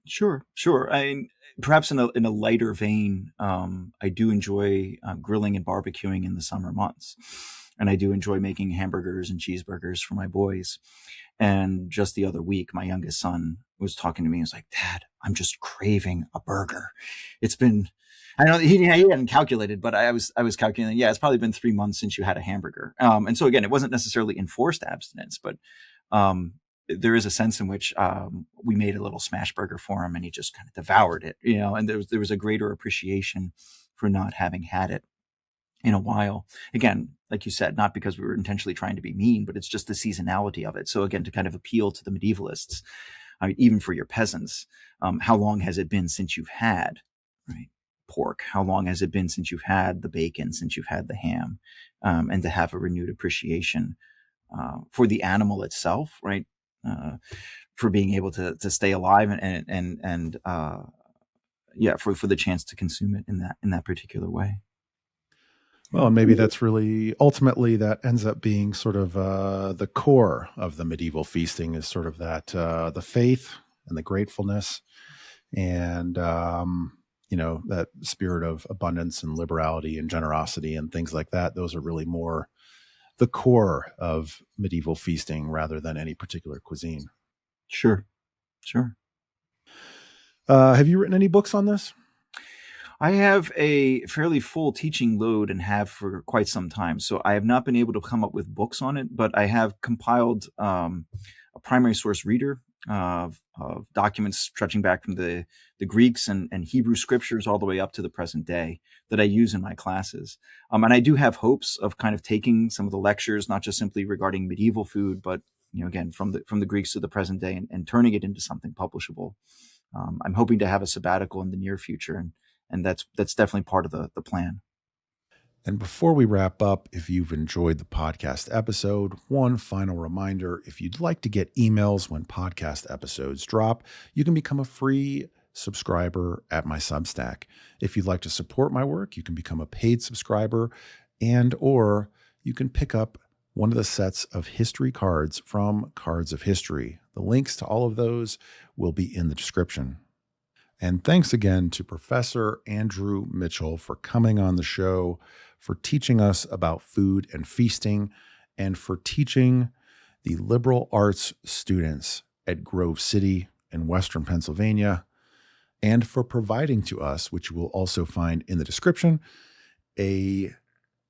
Sure, sure. I mean, perhaps in a lighter vein, I do enjoy grilling and barbecuing in the summer months, and I do enjoy making hamburgers and cheeseburgers for my boys. And just the other week, my youngest son was talking to me. He was like, "Dad, I'm just craving a burger." It's been, I know he hadn't calculated, but I was calculating. Yeah, it's probably been 3 months since you had a hamburger. And so again, it wasn't necessarily enforced abstinence, but um, there is a sense in which we made a little smash burger for him, and he just kind of devoured it. And there was a greater appreciation for not having had it. in a while. Again, like you said, not because we were intentionally trying to be mean, but it's just the seasonality of it. So again, to kind of appeal to the medievalists, I mean, even for your peasants, how long has it been since you've had, right, pork? How long has it been since you've had the bacon, since you've had the ham? And to have a renewed appreciation for the animal itself, right? For being able to stay alive and yeah, for the chance to consume it in that particular way. Well, and maybe that's really ultimately that ends up being sort of the core of the medieval feasting is sort of that the faith and the gratefulness and that spirit of abundance and liberality and generosity and things like that. Those are really more the core of medieval feasting rather than any particular cuisine. Sure. Have you written any books on this? I have a fairly full teaching load and have for quite some time. So I have not been able to come up with books on it, but I have compiled a primary source reader of documents stretching back from the Greeks and Hebrew scriptures all the way up to the present day that I use in my classes. And I do have hopes of kind of taking some of the lectures, not just simply regarding medieval food, but again, from the Greeks to the present day and turning it into something publishable. I'm hoping to have a sabbatical in the near future, and that's definitely part of the plan. And before we wrap up, if you've enjoyed the podcast episode, one final reminder, if you'd like to get emails when podcast episodes drop, you can become a free subscriber at my Substack. If you'd like to support my work, you can become a paid subscriber or you can pick up one of the sets of history cards from Cards of History. The links to all of those will be in the description. And thanks again to Professor Andrew Mitchell for coming on the show, for teaching us about food and feasting, and for teaching the liberal arts students at Grove City in Western Pennsylvania, and for providing to us, which you will also find in the description, a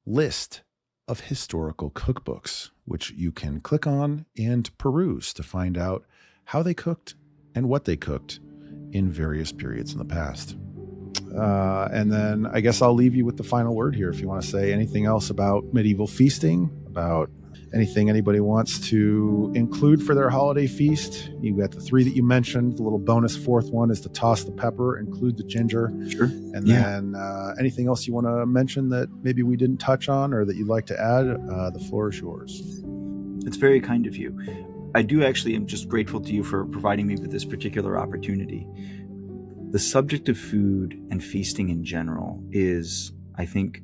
list of historical cookbooks, which you can click on and peruse to find out how they cooked and what they cooked in various periods in the past. And then I guess I'll leave you with the final word here. If you want to say anything else about medieval feasting, about anything anybody wants to include for their holiday feast, you got the three that you mentioned. The little bonus fourth one is to toss the pepper, include the ginger. Sure. And then anything else you want to mention that maybe we didn't touch on or that you'd like to add, the floor is yours. It's very kind of you. I do actually am just grateful to you for providing me with this particular opportunity. The subject of food and feasting in general is, I think,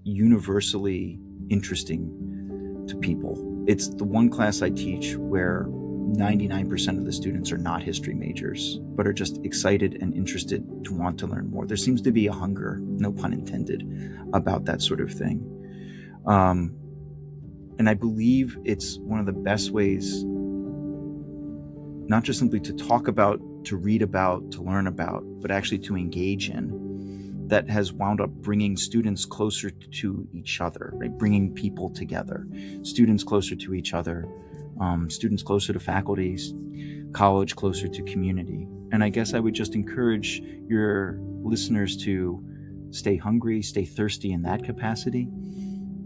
universally interesting to people. It's the one class I teach where 99% of the students are not history majors, but are just excited and interested to want to learn more. There seems to be a hunger, no pun intended, about that sort of thing. And I believe it's one of the best ways, not just simply to talk about, to read about, to learn about, but actually to engage in, that has wound up bringing students closer to each other, right? Bringing people together, students closer to each other, students closer to faculties, college closer to community. And I guess I would just encourage your listeners to stay hungry, stay thirsty in that capacity,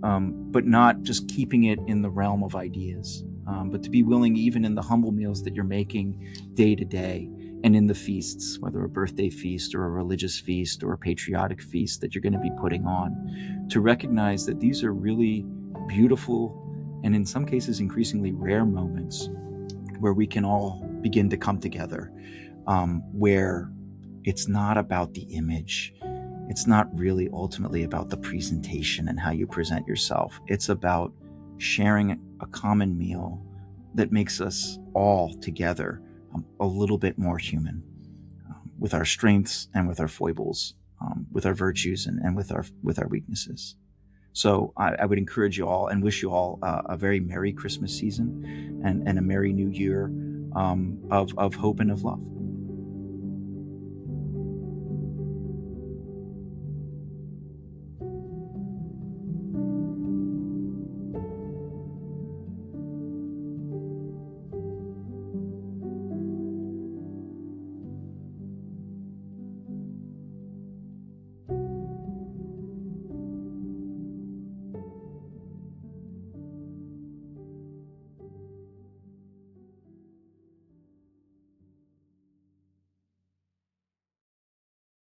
but not just keeping it in the realm of ideas, but to be willing, even in the humble meals that you're making day to day, and in the feasts, whether a birthday feast or a religious feast or a patriotic feast that you're going to be putting on, to recognize that these are really beautiful and in some cases increasingly rare moments where we can all begin to come together, where it's not about the image. It's not really ultimately about the presentation and how you present yourself. It's about sharing a common meal that makes us all together a little bit more human, with our strengths and with our foibles, with our virtues and with our weaknesses. So I would encourage you all and wish you all a very Merry Christmas season and a Merry New Year of hope and of love.